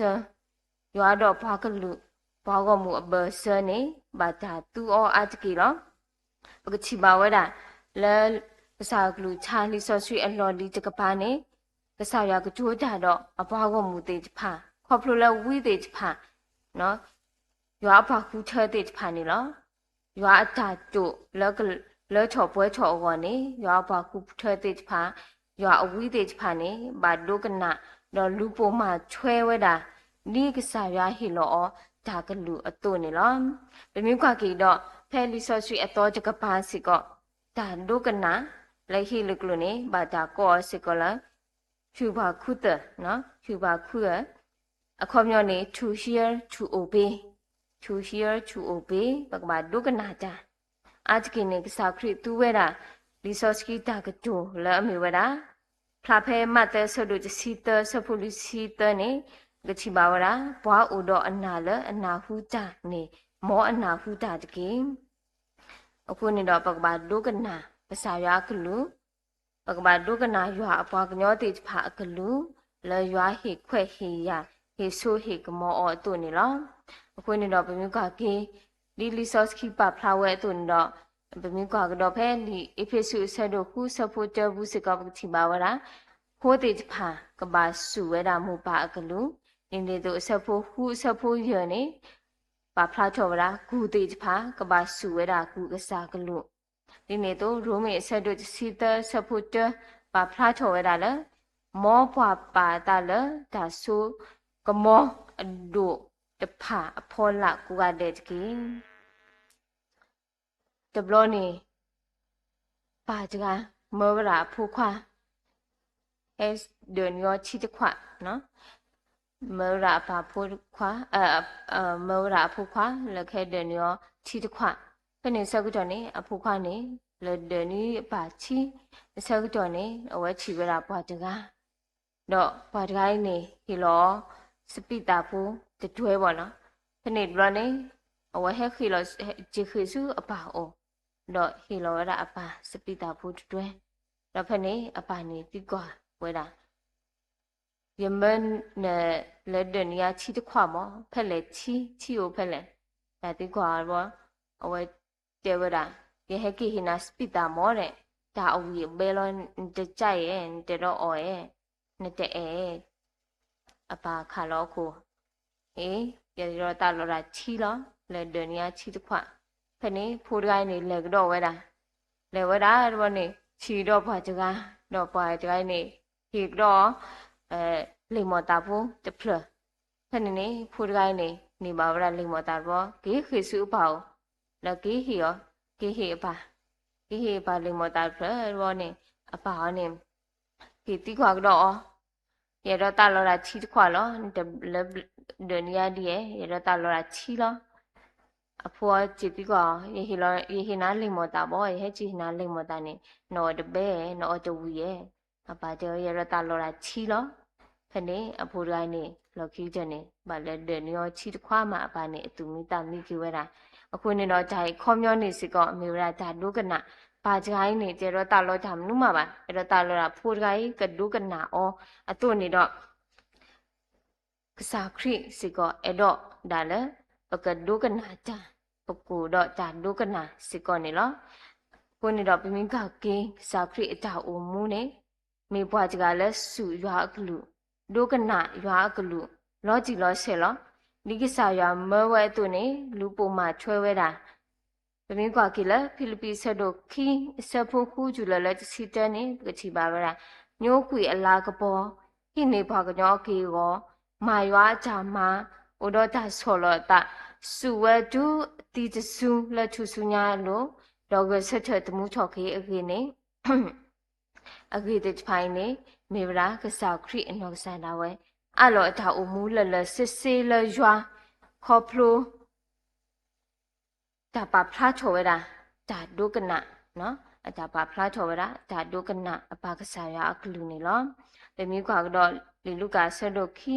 ရွာတော့ဘာကလူဘာကမှုအဘဆနေဘာတာသူအောအတကီတော့ပကချီပါဝဲတာလဲပစာကလူချာလိဆဆွေအလော်လီတကပါနေပစာရွာကကြိုးကြတော့အဘကမှုတေဖာခေါပလိုလဲဝီတေဖာနော်ရွာဘာခုထဲတေဖာနေလောရွာအတာတို့လဲချော်ပွဲချော်အောနေရွာဘာခုထဲတေဖာရွာအဝီတေဖာနေဘာဒုကနာတော့လူပေါ်မှာချွဲဝဲတာဒီကစားရဟီလောဒါကလူအတုနေလောဘမြခွာကီတော့ဖဲလီဆော့ဆွေအတော်တကပါစီကောဒါဒုကနာလိုက်ဟီလကလူနေဘာဒါကောစီကောလာဖြူပါခုတနော်ဖြူပါခုရအခေါမျောနေ to hear to obey to hear to obey ဘကဘာဒုကနာတာအတကိနေကစားခရတူဝဲတာလီဆော့စကီတာကတူလာအမီဝဲတာဖလာဖဲမတ်တဲ့ဆဒုစီတဆဖူလီစီတနေကချီပါဝရာဘွားဥတော့အနာလအနာဟုတာနေမောအနာဟုတာတကေအခုနေတော့ပကဘာဒုကနာပစာရွာကလူပကဘာဒုကနာရွာအပွားကညောတိဖာအကလူလဲရွာဟိခွဲ့ဟိယာဟိဆိုဟိကမောအတုနေလောအခုနေတော့ဘမြကကေလီလီဆော့စကီပါဖလာဝဲတုန်တော့ဘမြကတော့ဖဲလီအဖေဆုဆဒိုခုဆဖိုတဘူးစကပတိပါဝရာခိုးတိဖာကဘာစုဝဲတာမှုပါအကလူနေနေတို့ဆဖိုခုဆဖိုရနေပါဖလာချောဝရာဂူတိဖာကဘာစုဝဲတာဂူကစားကလူဒီနေတို့ရိုမေဆဒိုစီတဆဖိုတပါဖလာချောဝဲတာလေမောပွားပါတာလေဒါဆုကမောအဒုတဖာအဖောလာကူကတဲ့တကေတဘလောနေပါကြကမောရာဖူခွာဒွန်ရောချီတခွနော်မောရာပါဖူခွာမောရာဖူခွာလက်ခဲဒွန်ရောချီတခွဖနေစကုတော်နေအဖူခွာနေလေဒွန်နီပါချီစကုတော်နေအဝဲချီဝဲတာပွားတကတော့ပွားတကိုင်းနေဟီလောစပိတာဖူတတွဲပေါ့နော်ဖနေဘလောနေအဝဲဟက်ခီလောဂျီခီစုအပါအိုတော့ဟီလောရအပါစပိတာဖူတတွဲတော့ဖနေအပါနေတိကွာဝဲတာယမန်နဲ့လက်ဒနီယာချီတခွမောဖက်လေချီကိုဖက်လေဒါတိကွာဘောအဝဲတဲဝဲတာယဟကိဟိနာစပိတာမောတဲ့ဒါအဝီဘဲလောတကြိုက်ရဲ့တတော့အော်ရဲ့နဲ့တဲ့အပါခါလောကိုအေးရရောတာလောတာချီလောလက်ဒနီယာချီတခွဖနေဖိုးတိုင်းနေလေကတော့ဝဲတာလေဝဲတာတော့နေချီတော့ဘာကြကတော့ဘာကြနေဟီတော့လိမ္မောတာဘူးတဖလဖနေနေဖိုးတိုင်းနေပါဝရလိမ္မောတာဘောဂေခေစုပေါ့လကေဟီယောဂေဟေအပါဂေဟေပါလိမ္မောတာဖလရောနေအပါနေဒီတိခွာကတော့ရတော့တာလောတာချီတခွာလောဒနီယာဒီရတော့တာလောတာချီလောအဖော်ကြည့်ပြီးကောယေဟိနာလိမ္မောတာဘောယေချီနာလိမ္မောတာနေနော်တပဲနော်တဝီရဲ့အပါကျော်ရတော့တာလောတာချီလောဖနေအဖိုးတိုင်းနေလော်ကီးချက်နေဗလက်ဒနီယောချီတခွာမှာအပါနေအတူမိတာမိကြီးဝဲတာအခုနေတော့ဒါခေါမျောနေစီကောအမေရဒါဒုကနာပါကြိုင်းနေကြတော့တာလောတာမနုမှာပါအဲ့တော့တာလောတာဖိုးတိုင်းကဒုကနာအောအတူနေတော့ကစားခရိစီကောအဲ့တော့ဒါလေပကဒုကနာတာပကူတော့ဒါဒုကနာစီကောနေလောကိုနေတော့ပြင်းကကင်းစာခရိအတာအိုမူနေမေဘွားကြကလည်းစုရွာကလူဒုကနာရွာကလူလောကြည့်လောဆဲလောဒီကစားရွာမဝဲသူနေလူပုံမှာချွဲဝဲတာပြင်းကကလည်းဖိလစ်ပိဆက်တို့ခီစဖိုခုဂျူလလက်စီတနေကတိပါဝရာ ညိုကွေအလာကပေါ်ဟိနေဘာကညောကေကိုမာရွာချာမာဥဒတာဆောလတာစုဝတုတီတဆူလက်ထုစုညာလို့ဒေါကဆက်ထတမှုချော်ခေအကေနေအကေတဖိုင်နေမေဗရာကစားခရီအနောဆန္ဒဝဲအလောအထာအမူလလစစ်စေလရွာခေါပလိုတာပဖလားချော်ဝဲတာဒါဒုကနာနော်အတာပါဖလားချော်ဝဲတာဒါဒုကနာအပါကစားရအကလူနေလောတမီကွာကတော့လေလူကဆက်တော့ခီ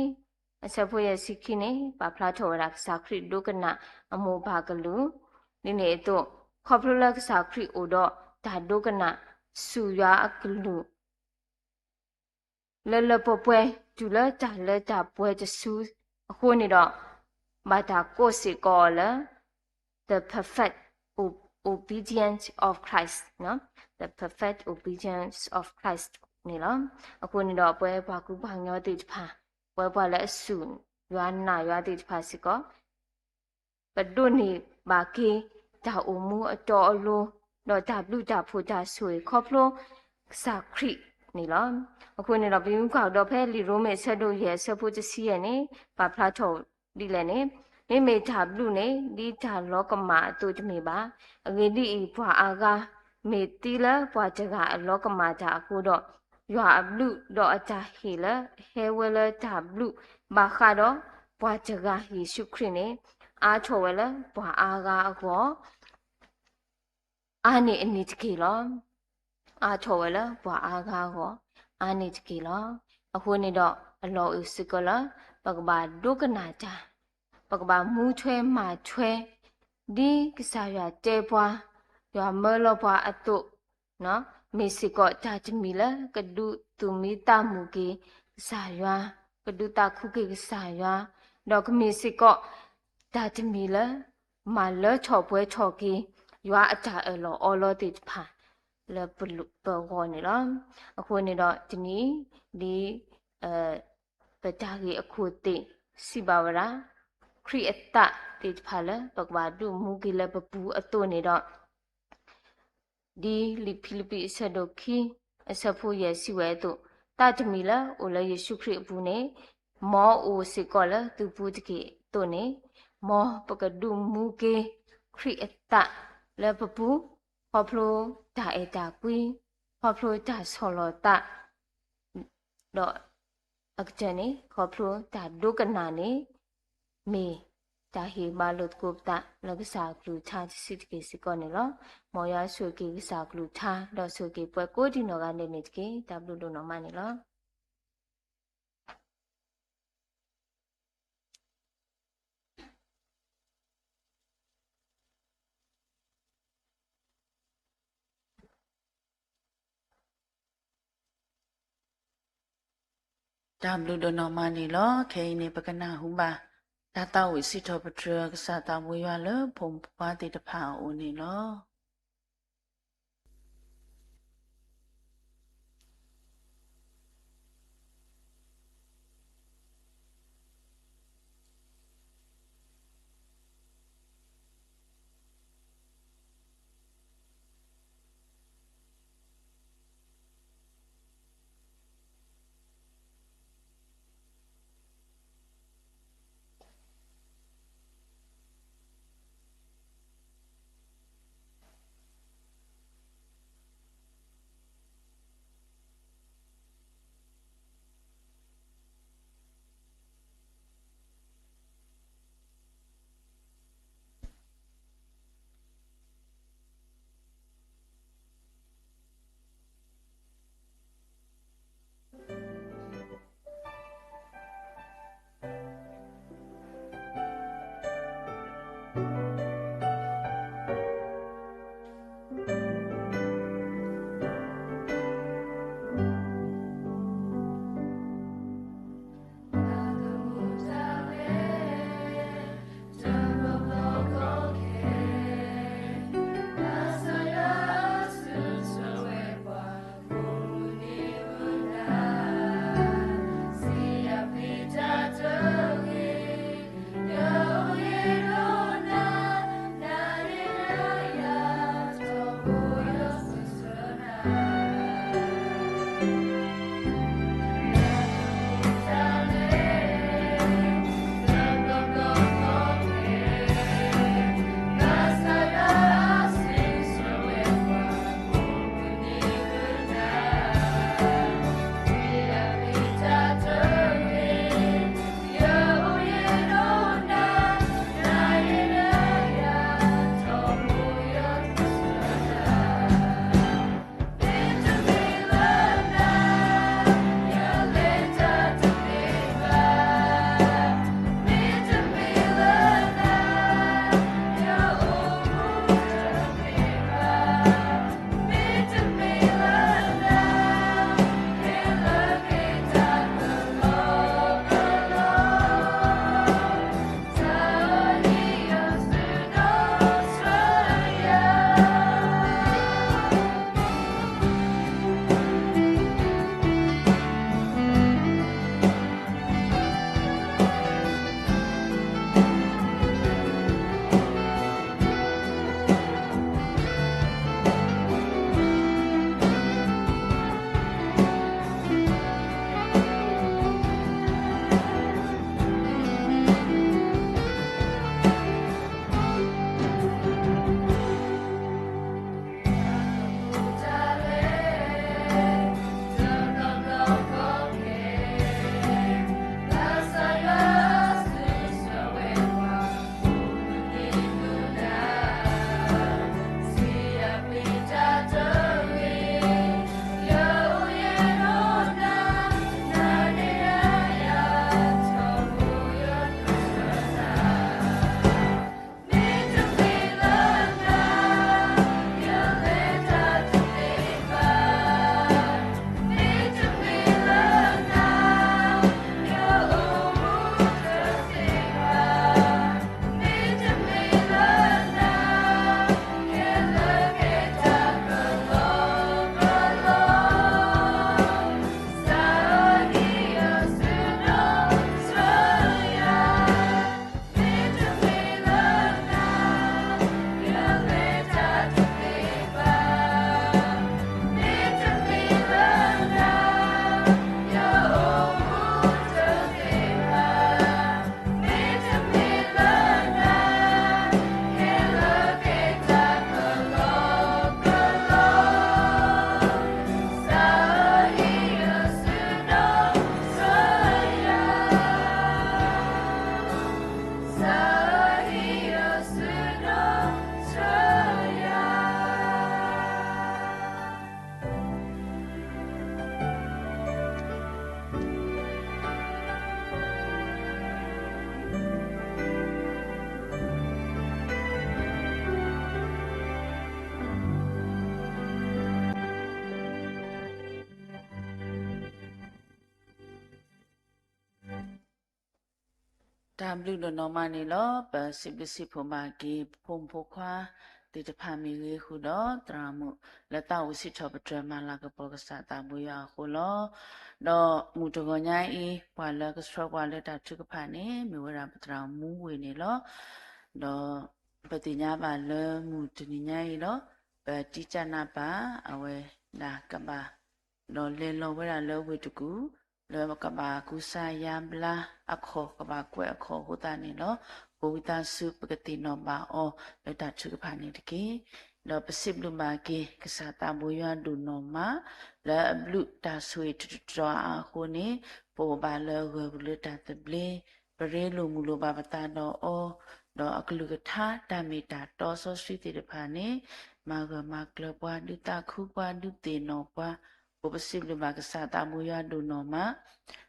အစဖို့ရဲ့စီခီနေပါဖလားချော်ဝဲတာကစားခရီဒုကနာအမောဘာကလူနေနေတော့ခေါပလိုလကစားခရီအိုတော့ဒါဒုကနာစူရအကလူလလပပွဲကျူလာတာလတာပွဲတဆူအခုနေတော့ဘာတာကိုစီကောလာ the perfect obedience of Christ နော် the perfect obedience of Christ နေလောအခုနေတော့ပွဲဘာကူဘာညောတိတဖာပွဲပွဲလဲဆူရွာနာရွာတိတဖာစီကောဘဒုနေဘာကေဒါအမှုအတော်အလိုတော့ဒါလူတာဖို့ဒါဆွေခေါပလိုစာခရိနေလောအခုနေတော့ဘီယူကောက်တော့ဖဲလီရိုမေဆက်တို့ရဲ့ဆက်ဖို့တစီရဲ့နေဘာဖလားထော်ဒီလဲနေမိမေတာဘလူနေဒီတာလောကမာအတူတမေပါအငေတိဘွာအာကမေတီလာဘွာချကအလောကမာတာအခုတော့ရွာဘလူတော့အတာဟေလာဟဲဝဲလာတာဘလူဘာခါတော့ဘွာချကယေရှုခရစ်နေအားချော်ဝဲလာဘွာအာကအကောအာနေအနိတကေလောအားချော်ဝဲလာဘွာအာကကောအာနေတကေလောအခုနေတော့အလောဥစကလာပကဘာဒုကနာတာပကဘာမူချွဲမာချွဲဒီကစားရတဲပွားရမလောပွားအတုနော်မေစီကောတာချမီလာကဒုတူမီတာမူကေစားရကဒုတာခုကေစားရဒေါကမေစီကောတာချမီလာမာလောချော်ပွဲချော်ကေရွာအတာအလောအော်လောတိဖာလပလူပဝောနေလောအခုနေတော့ဒီနေ့ဒီပတာကြီးအခုတိစီပါဝရာခရီအတတိဖာလပကဘာဒုမူကီလပပူအတုနေတော့ဒီလီဖိလိပိဆဒိုခီအစဖို့ရဲ့စီဝဲတို့တာတမီလာအိုလယေရှုခရစ်ဘူးနေမောအိုစီကောလသူပူတကေတို့နေမောပကဒုမူကေခရီအတလပပူဟောဖလိုဒါအတာကွီဟောဖလိုဒါဆောလောတာတော့အကချနေဟောဖလိုဒါဒုကနာနေမေတာဟီမာလုတ်ကုပတာလကစားကလူချာစစ်ကေစကောနေလောမောရဆွေကေကစားကလူချာတော့ဆွေကေပွဲကိုဒီနောကနေနေကေဝလို့နော်မနေလောဒါဘလူဒနော်မနီလောခဲနေပကနာဟုပါဒါတော့ဝစီထောပထရကစားတာမွေရလဖုံပွားတိတဖာအိုနေလော က တာဘလူလနော်မနေလောပစိပစိဖမကီဖုံဖိုခွာတေတဖာမီရေခုတော့တရာမှုလက်တော့ဝစီချပဒရမလာကပောကစားတာမူရခုလောတော့မူတကောညာဤပွာလကစထပွာလက်တာထုကဖာနေမြဝရပတရာမူဝေနေလောတော့ပတိညာပါလမူတနိညာဤလောပတိချနာပါအဝဲနာကပါတော့လေလောဝရလောဝေတကူလောကဘာကုစာယံဘလာအခုကဘာကွဲအခုဟိုတာနေနော်ဘဝတာစုပကတိနောဘာအောလက်တာချုကဖာနေတကေတော့ပစိဘလူမာကေကစားတာဘွေရဒုနောမလာဘလူတာဆွေတတော်အခုနေပေါ်ပါလောဝဘလူတာတပလေပရေလူမူလိုပါပတာတော့အောတော့အကလူကထားတမီတာတော်ဆောစတိတဖာနေမာဂမကလပွားဒုတာခုပွားဒုတေနောပွားဘပစိဘလူမာကစားတာမူရဒုနောမ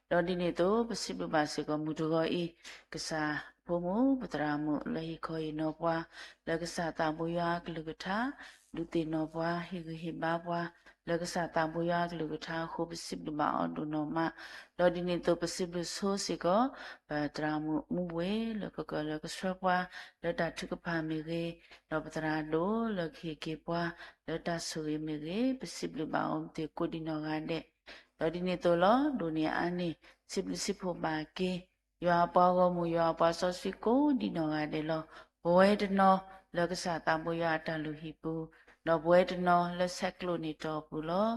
တော့ဒီနေ့တော့ပစိပပါစေကမူတော်ဤကစားဘုံမူပတရာမှုလေခေါ်နောပွားလကစားတာမူရကလူကထားဒုတေနောပွားဟိဟိဘာပွားလကစားတာမူရကလူကထားခုပစိပမာအဒုနောမတော့ဒီနေ့တော့ပစိပဆိုးစေကပတရာမှုမူဝေလကကလကဆွပွားလတာထုကဖာမီရေတော့ပတရာတို့လခေကေပွားလတာဆူရီမီရေပစိပမာအောင်တေကိုဒီနောကတဲ့တော့ဒီနေ့တော့လောဒုနီယာအနေစိပစိဖို့ပါကေရွာပွားကမူရွာပွားဆော့စီကိုဒီနောကတဲ့လောဘဝဲတနောလကစားတမူရတလူဟိပူနော်ဘဝဲတနောလက်ဆက်ကလိုနေတော့ဘူးလော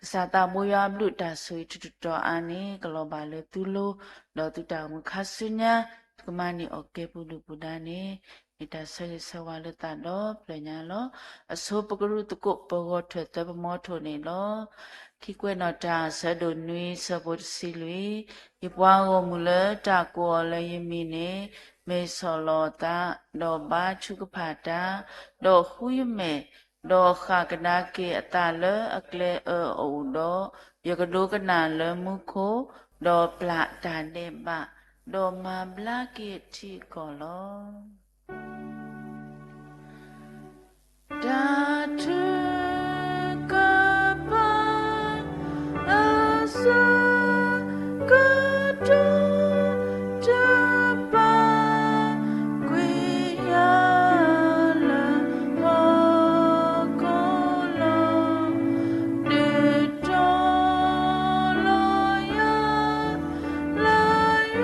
ကစားတမူရဘလူတာဆွေတူတော်အာနေကလောပါလေသူလိုတော့တူတာမခါဆုညာကမနီโอเคပူလူပူဒာနေမိတာဆဲဆဝါလတတော့ပညာလောအစိုးပကရုတကုပဂောထွတ်တပမောထုနေလောခိကွဲ့နော်တာဆဒုနွေစပုတ်စီလွေဒီပွားကိုမူလတာကိုလည်းယမီနေမေဆောလောတာတော့ဘာချုကဖာတာတော့ဟူယမေတော့ခကနာကေအတလအကလေအိုတော့ယကဒုကနာလမှုခိုတော့ပလာတာနေပါတော့မဘလာကေတီကောလောတာထုကပါအစကတုတပါကွေရလဟောကောလောတေတော်လောယလာယ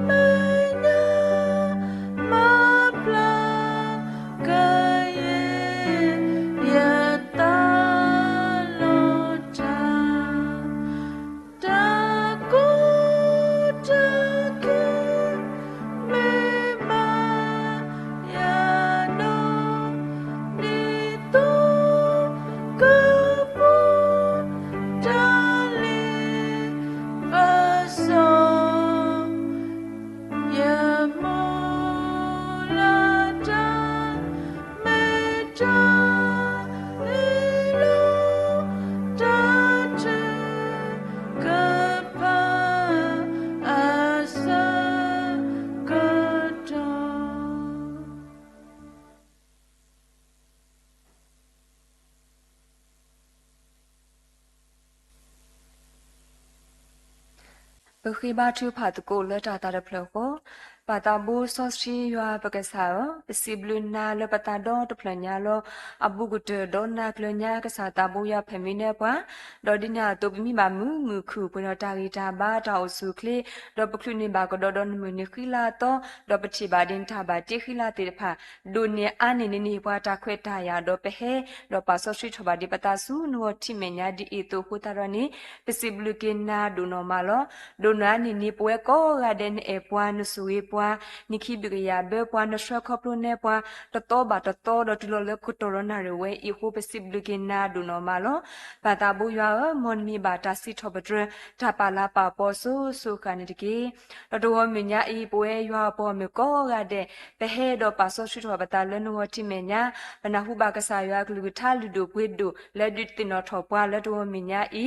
မေညာမပလာကယေယတာလောတာတာကိုတကေမေမာယာနောနိတောကပူတာလေပါစောယမောလာတာမေတာလေလောတာချေကပါအစကတော့ ဘခိဘာထုဖာတကိုလတာတာရဖလကိုပါတာဘူဆောစီယွာပကဆာပစီဘလူနာလပတာဒေါတဖလညာလောအဘူဂုတဒေါနာကလညာကဆာတာဘူယဖမီနေပွာဒေါဒီနာတုပမီမမူမူခုပနတာဂီတာဘာတာအစုခလေဒေါပကလုနေဘာကဒေါဒန်မူနီခိလာတော့ဒေါပတိဘာဒင်တာဘာတိခိလာတေဖာဒုန်နီအာနေနေပွာတာခွေတာယာဒေါပဟေဒေါပါဆောစီထဘာဒီပတာစုနောတိမညာဒီအတုခုတာရနီပစီဘလူကေနာဒုနောမာလောဒုနာနီနီပွဲကောဂါဒန်အပွားနဆူေပွားနိခိဘရိယာဘေပွားနရှခပလုနေပွားတတောဘာတတောဒတူလလကုတောရနာရဝဲဤဟုပစိဘလူကေနာဒုနောမာလောဘာတာဘူယမွန်မီဘာတာစီထဘဒရတာပါလာပါပေါ်ဆူဆုခနိတကေတတောမညာဤပွဲရွာပေါ်မကောဂါတဲ့ဘဟဲတော့ပါဆောရှိထဘတာလနဝတိမညာဘနာဟုဘာကဆာရွာကလူထလူဒိုပွေဒိုလက်ဒစ်တနောထောပွားလက်တောမညာဤ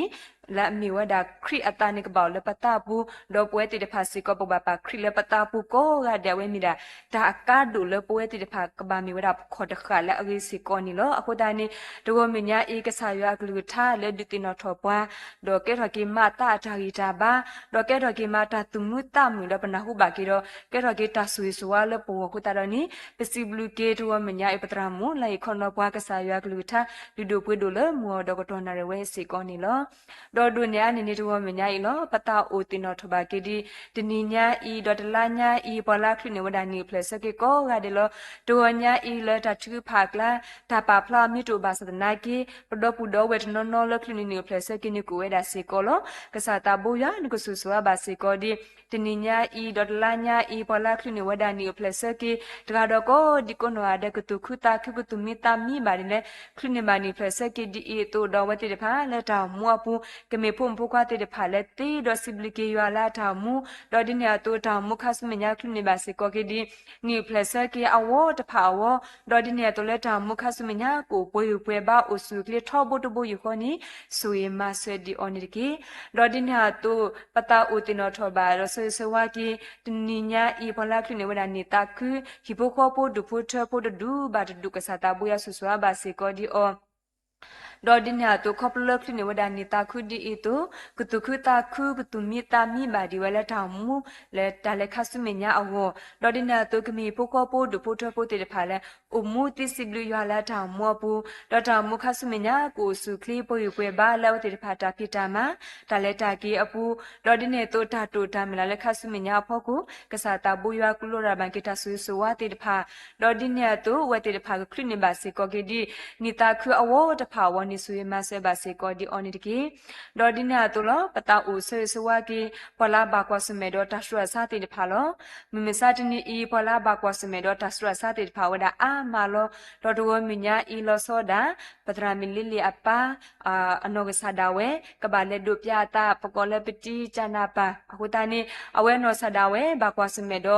และมีว่าดาคริอัตานิกบ่าวเลปตาปูดอปวยติดภาษีก็ปบาปาคริเลปตาปูก็กะเดเวมีดาตาอากาศดูเลปวยติดภากบามีว่าดาขอดขาและอริสิกอนี่ลออะโคดานี่ดวมิญญาอีกษายากลือท่าและดิตินอทอปวาดอเกทอกิมาตาทาริตาบาดอเกทอกิมาตาตุมุตามุดปนะหุบากิโรเกทอกิตาสุยสวาเลปวคุตาดอนี่เปซิบลูเกดวมิญญาอิปตรามุไลคอนอปวากษายากลือท่าดูดูปุยดูเลมัวดอกตอนาเรเวสิกอนี่ลอดอดุญญานี่ดวมิญญาอีลอปตาโอตินอทบากิดิตินิญญาอีดอตลาญาอีปอลาคลิเนวดานีเพลสเกโกกาเดลดวญญาอีเลตาทือภากลาตาปาพลามิตุบาสตนากิปดอปุดอเวทนอนอลคลิเนเพลสกินิกูเวดาสิโกโลกษาตาบุยานิกุสุสวาบาสิโกดิตินิญญาอีดอตลาญาอีปอลาคลิเนวดานีเพลสกิตราดโกดิโกโนอาเดกตุคุตาคุกุตุมิตามีบาดิเลคลิเนบานีเพลสกิดิอีตูดอเวติเดพาเลตามัวปูกเมพุมพุควาติเดพาเลตีดอสิบลิกิยาลาตามูดอดิเนียตูตามุคัสเมญาคลิเนบาสิโกกิดินีเพลสกิอาวตพาวดอดิเนียตูเลตามุคัสเมญากูปุยปุยบาอุสุคลิทอบุตบุยคนนี้สุยมาเสดิออนิกิดอดิเนียตูปตาอุตินอทบารสสวากิตินิญาอีพลาคลิเนวดานิตาคือฮิโปโคปูดุพุทปูดูบาดุกษาตาบุยสุสวาบาสิโกดิอดอดินยาตุคอปเลิกที่ในวดานิตาคุดีอีตุกุตุคุตาคุกุตุมีตามีบาดีเวลทามูและตาเลคัสเมญาอวดอดินยาตุกมีปุกอปูดุพุทธปูติเดพาเลอุมูติสิบลุยาลาทามัวปูดอทามุคัสเมญากูสุคลีปุยปุยบาแล้วติเดพาตาพิตามาตาเลตากีอปูดอดินเนตุตาตุตามลาเลคัสเมญาพอกูกษาตาบุยากุโลราบังกิตาสุสวาติเดพาดอดินยาตุเวติเดพาครินิบาสิโกเกดีนิตาคืออวตพาวนิสุยมาเซบาสิโกดีออนิตกีดอดินยาตุลปตาอุเซสวากีปลาบากวาสเมดอตัสรสาติเดพาลมิมิซาตินีอีปลาบากวาสเมดอตัสรสาติเดพาวดาอามาลดอดวมิญญาอีลอโซดาปตรามิลิลีอปาอนกษาดาเวกบาเลดุปยาตาปกอลปิติจานาปาอคุตานีอเวนอสดาเวบากวาสเมดอ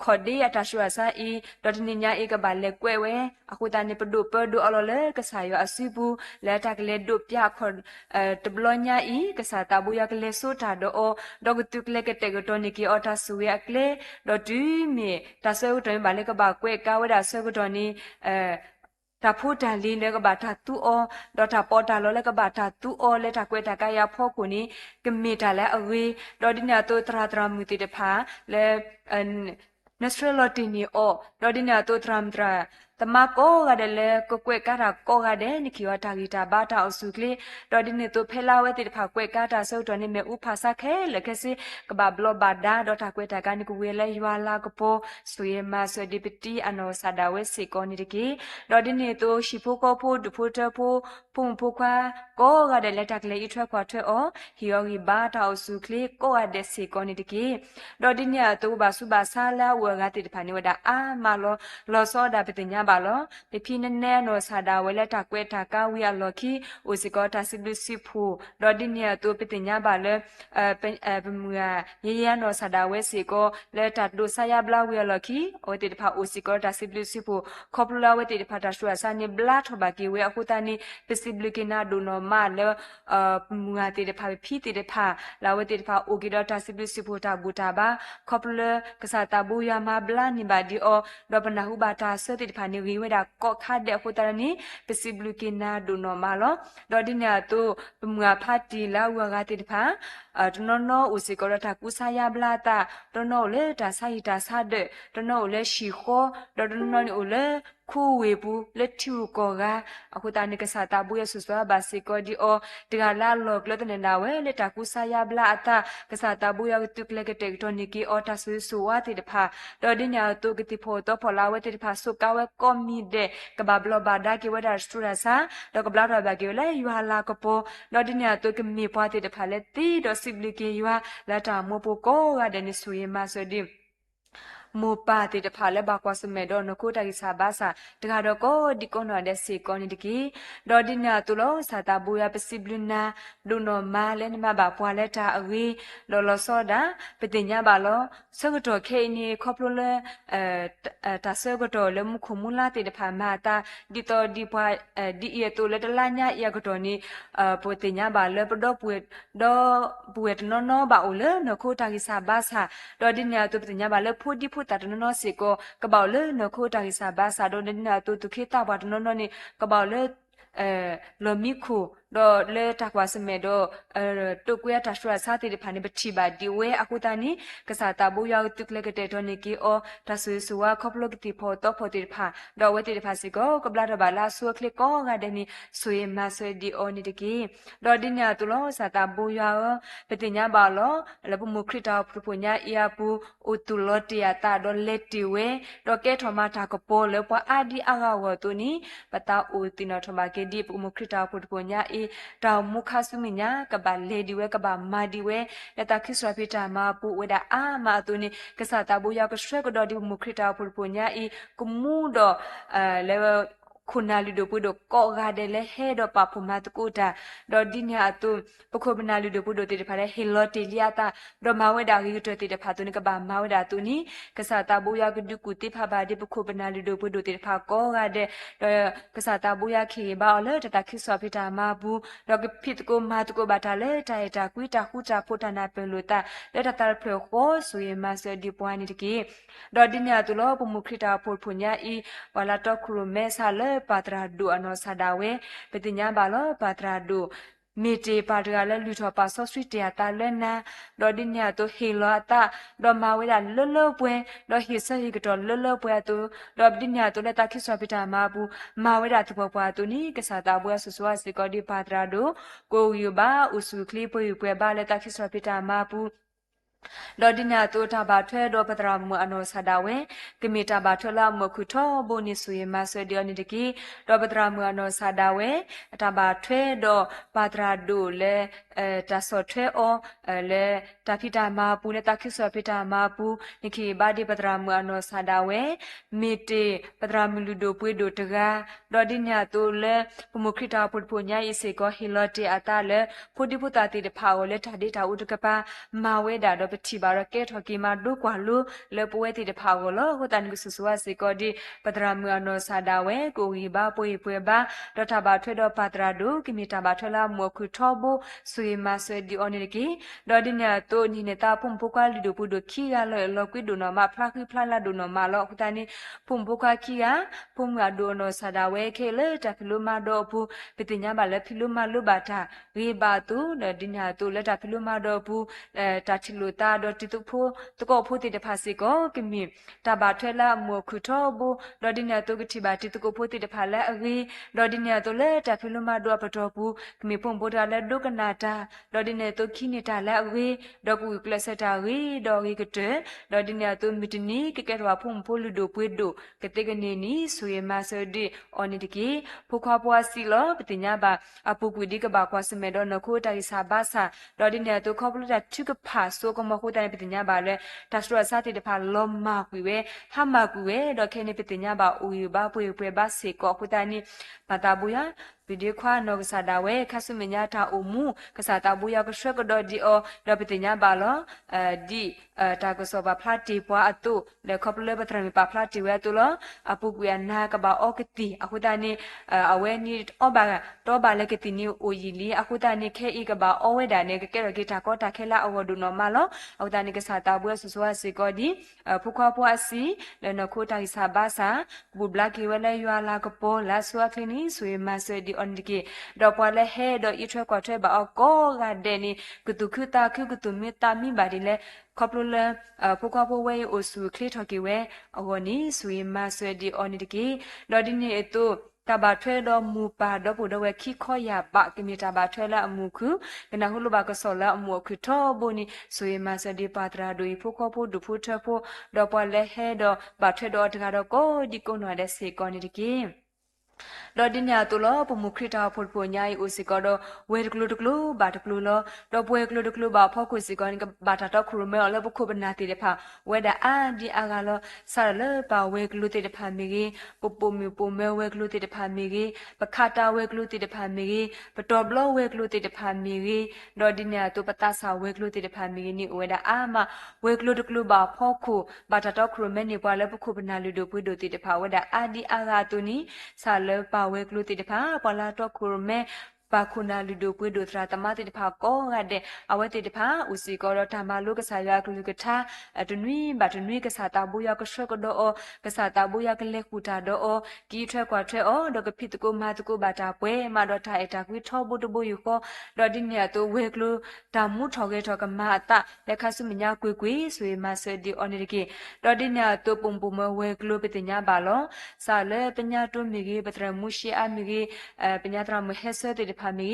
ขอดีอัตัสรสาอีดอดินิญญาอีกบาเลกเวเวอคุตานีปดุปดุอลเลกษายออสิบูและตากเลดุปยาขอตบลญาอีกษาตาบุยากเลโซตาดอดอกตุกเลกเตกตอนิกีออตาสุยากเลดอดูมีตาเซอุตอนบาเลกบากเวกาเวดาเซกุตอนีตาพูดตาลีเลกบาตาตุอดอตาปอตาโลเลกบาตาตุอเลตากเวตากายาพ่อกุนี้กมีตาและอวีดอดินาตุตราตรามุติเดพาและนัสเทรลตินีโอดอดินาตุตรามตราตมาโกกะเดเลกกวยกะตาโกกะเดนิคิวตากีตาบาตาอสุกลีดอดิเนตุเพลาเวติพากวยกะตาเซอุตอนิเมอุภาษาเคเลกะซิกบาบลบาดาดอตากวยตากานิกุเวเลยวาลากโปสุเยมาสดิปติอโนซาดาเวสิโกนิดิกีดอดิเนตุชิโพโกโพดุโพเตโพพุงพุควาโกกะเดเลตักเลอิทรควาเทอฮิโอริบาตาอสุกลีโกอะเดสิโกนิดิกีดอดิเนตุบาสุบาซาลาเวกะติพานิวดาอามาโลโซดาปติญญาบาโลpe phi ne ne no sada wele ta kwe ta ka wi a lo ki o si ko ta si lu si phu do di ne to pe tin nya ba le pe mu ya ye ye no sada we si ko le ta do sa ya bla wi a lo ki o ti pha o si ko ta si lu si phu kho pla we ti pha ta shu sa ni bla tho ba ki we a ku ta ni pe si blu ki na do no ma le mu ya ti pha phi ti pha la we ti pha o ki do ta si lu si phu ta bu ta ba kho pla ka sa ta bu ya ma bla ni ba di o do pa na hu ba ta se ti pha ni wi we daก็คาเดโคตานีเปซิบลูกินาดูนอมาลอดอดิเนียตุปมัวพาตีลาวะกาติพาตโนโนอุสิกอรตากุสายาบลาตาตโนเลตาไซตาซาเดตโนเลชิโคดอดโนโอเลคูเวบูเลทิวโกกาอะคุตานิกษาตาบุยสุสวาบาสิโกดิโอติกาลาโลกเลตเนนาเวเลตากุสายาบลาตากษาตาบุยตุกเลกเตกตอนิกีออตาสุสุวาติเดพาดอดิเนียตุกติโพโตพอลาเวติเดพาสุกาเวกอมีเดกบาบลบาดากิเวดาสตุราซาดอกบลาดบากิเลยูฮาลากโปดอดิเนียตุกมีพอติเดพาเลติดอสิบลิกิยูฮาลาตาโมโปโกกาเดนิสุยมาสดิ မူပါတိတဖာလဲဘာကွာစမဲတော့နခုတာကိစာဘာစာတကတော့ကိုဒီကွန်နော်တဲ့စီကောနီတကီဒေါ်ဒီနာတူလောစာတာဘူယာပစီဘလနာဒုနောမာလဲနမဘာပွာလဲတာအဝေးလောလောစောတာပတင်ညာပါလောဆကတော့ခေနီခေါပလိုလဲတာဆကတော့လဲမခုမူလာတိတဖာမာတာဒီတော့ဒီပွာဒီရတူလဲတလာညာရကတော့နီပတင်ညာပါလဲပတော့ပွေတော့ပွေနော်ဘာအိုလဲနခုတာကိစာဘာစာဒေါ်ဒီနာတူပတင်ညာပါလဲဖို့ဒီဖို့တာနော်စီကိုကပောက်လဲနခိုတာကိစာဘာစာဒိုနေနာတူတူခေတာဘာနော်နော်နေကပောက်လဲလော်မီခုတော့လဲတာကွာစမဲတော့တုတ်ကွဲတာရှရစာတိဖာနေပတိပါဒီဝဲအခုတနီကစားတာဘူရောက်တုကလကတဲ့တော့နေကီအောတာဆူဆူဝါခေါပလကတိဖို့တော့ဖို့တိဖာတော့ဝဲတိဖာစီကိုကပလာတော့ဘာလာဆူကလကောကတဲ့နီဆွေမဆွေဒီအောနေတကီတော့ဒီညာတူလို့စာတာဘူရောက်ပတိညာပါလို့လပမှုခရတာပူညာအီယာပူဥတူလောတယာတာတော့လက်တီဝဲတော့ကဲထော်မတာကပေါ်လေပွားအာဒီအကဝတူနီပတာဥတီနော်ထမကေဒီပမှုခရတာပူညာအီတောင်မုခဆုမညာကဘာလေဒီဝဲကဘာမာဒီဝဲလက်တခိစရပိတာမာပူဝဒအာမာတုန်ကဆတာဘူယောကဆွဲကတော်ဒီမုခရတာပူညာဤကမှုတော့လေခုနာလူတို့ပုဒကောဂါတယ်လေဟဲတော့ပဖမတ်ကိုတာတော့ဒီညာတုပခုပနာလူတို့ပုဒတေတဖာလေဟီလော်တီလျာတာတော့မဝဲတာကြီးတို့တေတဖာတုန်ကဘာမဝဲတာတုန်ကဆတာဘူယောကဒုကုတိဖာဘာဒီပခုပနာလူတို့ပုဒတေတဖာကောဂါတဲ့တော့ကဆတာဘူယောခေဘာလေတတခိဆောဖိတာမာဘူးတော့ဖြစ်ကိုမာတကိုဘာတာလေတိုင်တာကွီတာခုတာဖိုတာနာပင်လို့တာလက်တတဖရခေါ်ဆိုရမဆဒီပွိုင်းနေတကေတော့ဒီညာတုလောပမှုခရတာဖို့ဖွညာဤဝလာတော့ခရမဲဆာလေပါတရာဒူအနောဆာဒါဝဲပတိညာဘာလောပါတရာဒူမီတေပါတရာလဲလူထောပါဆော့စထရီတယာတာလဲနာဒေါ်ဒီညာတိုဟီလောတာဒေါ်မာဝဲတာလွတ်လွတ်ပွဲဒေါ်ဟီဆဟီကတော့လွတ်လွတ်ပွဲတူဒေါ်ဒီညာတိုလက်တာခိဆောပိတာမာဘူးမာဝဲတာတပွားပွားတူနီကစားတာပွဲဆူဆွာစီကောဒီပါတရာဒူကိုယူဘာဥစုကလီပွဲဘာလက်တာခိဆောပိတာမာဘူးဒေါ်ဒီနာတိုတာဘာထွဲတော့ပတရာမအနောဆာဒါဝဲကမီတာဘာထွဲလာမခုထောဘိုနီဆူယမဆွေဒီယနီတကီတော့ပတရာမအနောဆာဒါဝဲတာဘာထွဲတော့ပါတရာဒိုလဲတာဆော့ထွဲအောလဲတာဖီတာမာပူလဲတာခိဆောဖီတာမာပူနိခိဘာဒီပတရာမအနောဆာဒါဝဲမီတေပတရာမလူဒိုပွေဒိုတကာဒေါ်ဒီနာတိုလဲပမုခရတာပုတ်ပုညာဤစေကောဟီလော်တီအတာလဲဖူဒီဖူတာတီတဖာကိုလဲတာဒေတာဥတကပါမာဝဲတာတော့ပတိပါရကဲထော်ကီမာဒုကွာလူလေပွဲတီတဖာကိုလောဟိုတန်ကုဆဆဝစေကောဒီပတရာမအနောဆာဒါဝဲကိုဝီဘာပွေပွေဘာဒေါ်တာဘာထွဲတော့ပါတရာဒိုကီမီတာဘာထွဲလာမောခုထောဘူဆွေမဆွေဒီအော်နီကီဒေါ်ဒီနာတိုနီနေတာဖုန်ပုကွာလီဒိုပုဒိုခီရလောလောကွီဒိုနော်မဖလာခိဖလာလာဒိုနော်မလောခုတန်နီဖုန်ပုကွာခီရဖုန်မဒိုနော်ဆာဒါဝဲခေလေတဖလူမတော့ဘူးပတိညာဘာလဲဖလူမလူဘာတာဝေဘာတူဒေါ်ဒီနာတိုလက်တာဖလူမတော့ဘူးတာချီလူတာဒေါ်တီတုဖိုတကောဖိုတီတဖာစီကောကမီတဘာထွဲလာမောခုထောဘူဒေါ်ဒီနာတိုကတိဘာတီတကောဖိုတီတဖာလဲအဝေဒေါ်ဒီနာတိုလဲတဖလူမတော့ပတော်ဘူးကမီဖုန်ပိုတာလဲဒုကနာတာဒေါ်ဒီနာတိုခိနေတာလဲအဝေဒေါ်ကူကလစတာဝေဒေါ်ဝေကတဲ့ဒေါ်ဒီနာတိုမီတနီကကဲတော်ဖုန်ပိုလူဒိုပွေဒိုကတဲ့ကနေနီဆွေမဆဒီအော်နီတကီဖိုခွာပွားစီလောပတိညာဘာအပုကွေဒီကဘာကွာစမဲတော့နခိုတိုင်စာဘာစာဒေါ်ဒီနာတိုခေါပလူတာချုကဖာဆိုကမခိုတိုင်ပတိညာဘာလဲတာစရစာတိတဖာလောမာကွေဝဲဟမကွေဝဲဒေါ်ခဲနေပတိညာဘာဥယူဘာပွေပွေဘာစေကောခိုတိုင်နီပတာဘူယာဗီဒီယိုခွာနောကစားတာဝဲခဆုမညာတာအုံမူကစားတာဘူယာကဆွဲကဒေါ်ဒီအောဒေါ်ပတိညာဘာလောဒီတာကဆောဘာဖလာတီပွားအတုလေခေါပလေပထရမီပါဖလာတီဝဲတူလောအပုကွေနာကဘာအောကတိအခုတနီအဝဲနီအောဘာတော့ဘာလေကတိနီအိုယီလီအခုတနီခဲဤကဘာအောဝဲတာနေကကဲရဂီတာကောတာခဲလာအဝဒူနော်မလောအခုတနီကစားတာဘူယာဆူဆွာစီကောဒီဖုခွာပွားစီလေနခိုတာစာဘာစာဘူဘလာကီဝဲလေယွာလာကပေါ်လာဆွာကလီနီဆွေမဆွေဒီon dike do pale he do itwe kwa twe ba ko ga de ni kutu khuta khu kutu mi ta mi ba di le khoplo phokwa pho we osu kle thoki we awoni sui ma swe di on dike do di ni eto တဘာထွဲတော့မူပါတော့ဘူးတော့ခိခေါ်ရပါကမီတဘာထွဲလာအမှုခုကနဟုလဘကဆောလာအမှုခုထောဘုန်ဆွေမဆဒီပါတရာဒွေဖို့ခေါ်ဖို့ဒုဖို့ထဖို့တော့ပွားလဲဟဲတော့ဘာထွဲတော့တကတော့ကိုဒီကုန်းတော်တဲ့စေကောနေတကင်း လော်ဒီညာတူလောပမှုခရတာဖို့ဖို့ညာဤဥစီကတော့ဝဲတကလူတကလူဘာတကလူလောတော့ပွဲကလူတကလူဘာဖောက်ခွစီကောင်းကဘာတာတော့ခရမဲအလဘခုပနာတီတဖာဝဲဒါအာဒီအာကလောဆာလပါဝဲကလူတေတဖာမီကြီးပပမီပမဲဝဲကလူတေတဖာမီကြီးပခါတာဝဲကလူတေတဖာမီကြီးပတော်ဘလဝဲကလူတေတဖာမီကြီးလော်ဒီညာတူပတာဆာဝဲကလူတေတဖာမီကြီးနိဝဲဒါအာမဝဲကလူတကလူဘာဖောက်ခုဘာတာတော့ခရမဲနိပွာလဘခုပနာလူတို့ပွေတို့တေတဖာဝဲဒါအာဒီအာကတူနီဆာလပါဝဲကလူတေတဖာပလာတော့ခရမဲပါခုနာလူတို့ပွေတို့သရာတမတေတဖာကောရတဲ့အဝဲတေတဖာဦးစီကောရဓမ္မလုကဆာရကလူကထာအတနွိဘတနွိကဆာတာဘူယကရှရကတော့ကဆာတာဘူယကလက်ခုတာတော့ကီထွက်ကွာထွက်အော်တော့ကဖိတကိုမာတကိုဘာတာပွဲမာတော့ထားအတာကွေထောဘူးတဘူယူကောတော့ဒီနေတော့ဝဲကလူတာမှုထော်ခဲ့ထော်ကမာအတလက်ခဆုမညာကွေကွေဆွေမဆဒီအော်နေကေတော့ဒီနေတော့ပုံပုံမဝဲကလူပတညာပါလောစာလေပညာတွမီကြီးပတရမှုရှိအမီကြီးပညာတရမဟဲဆတဲ့ဖာမီ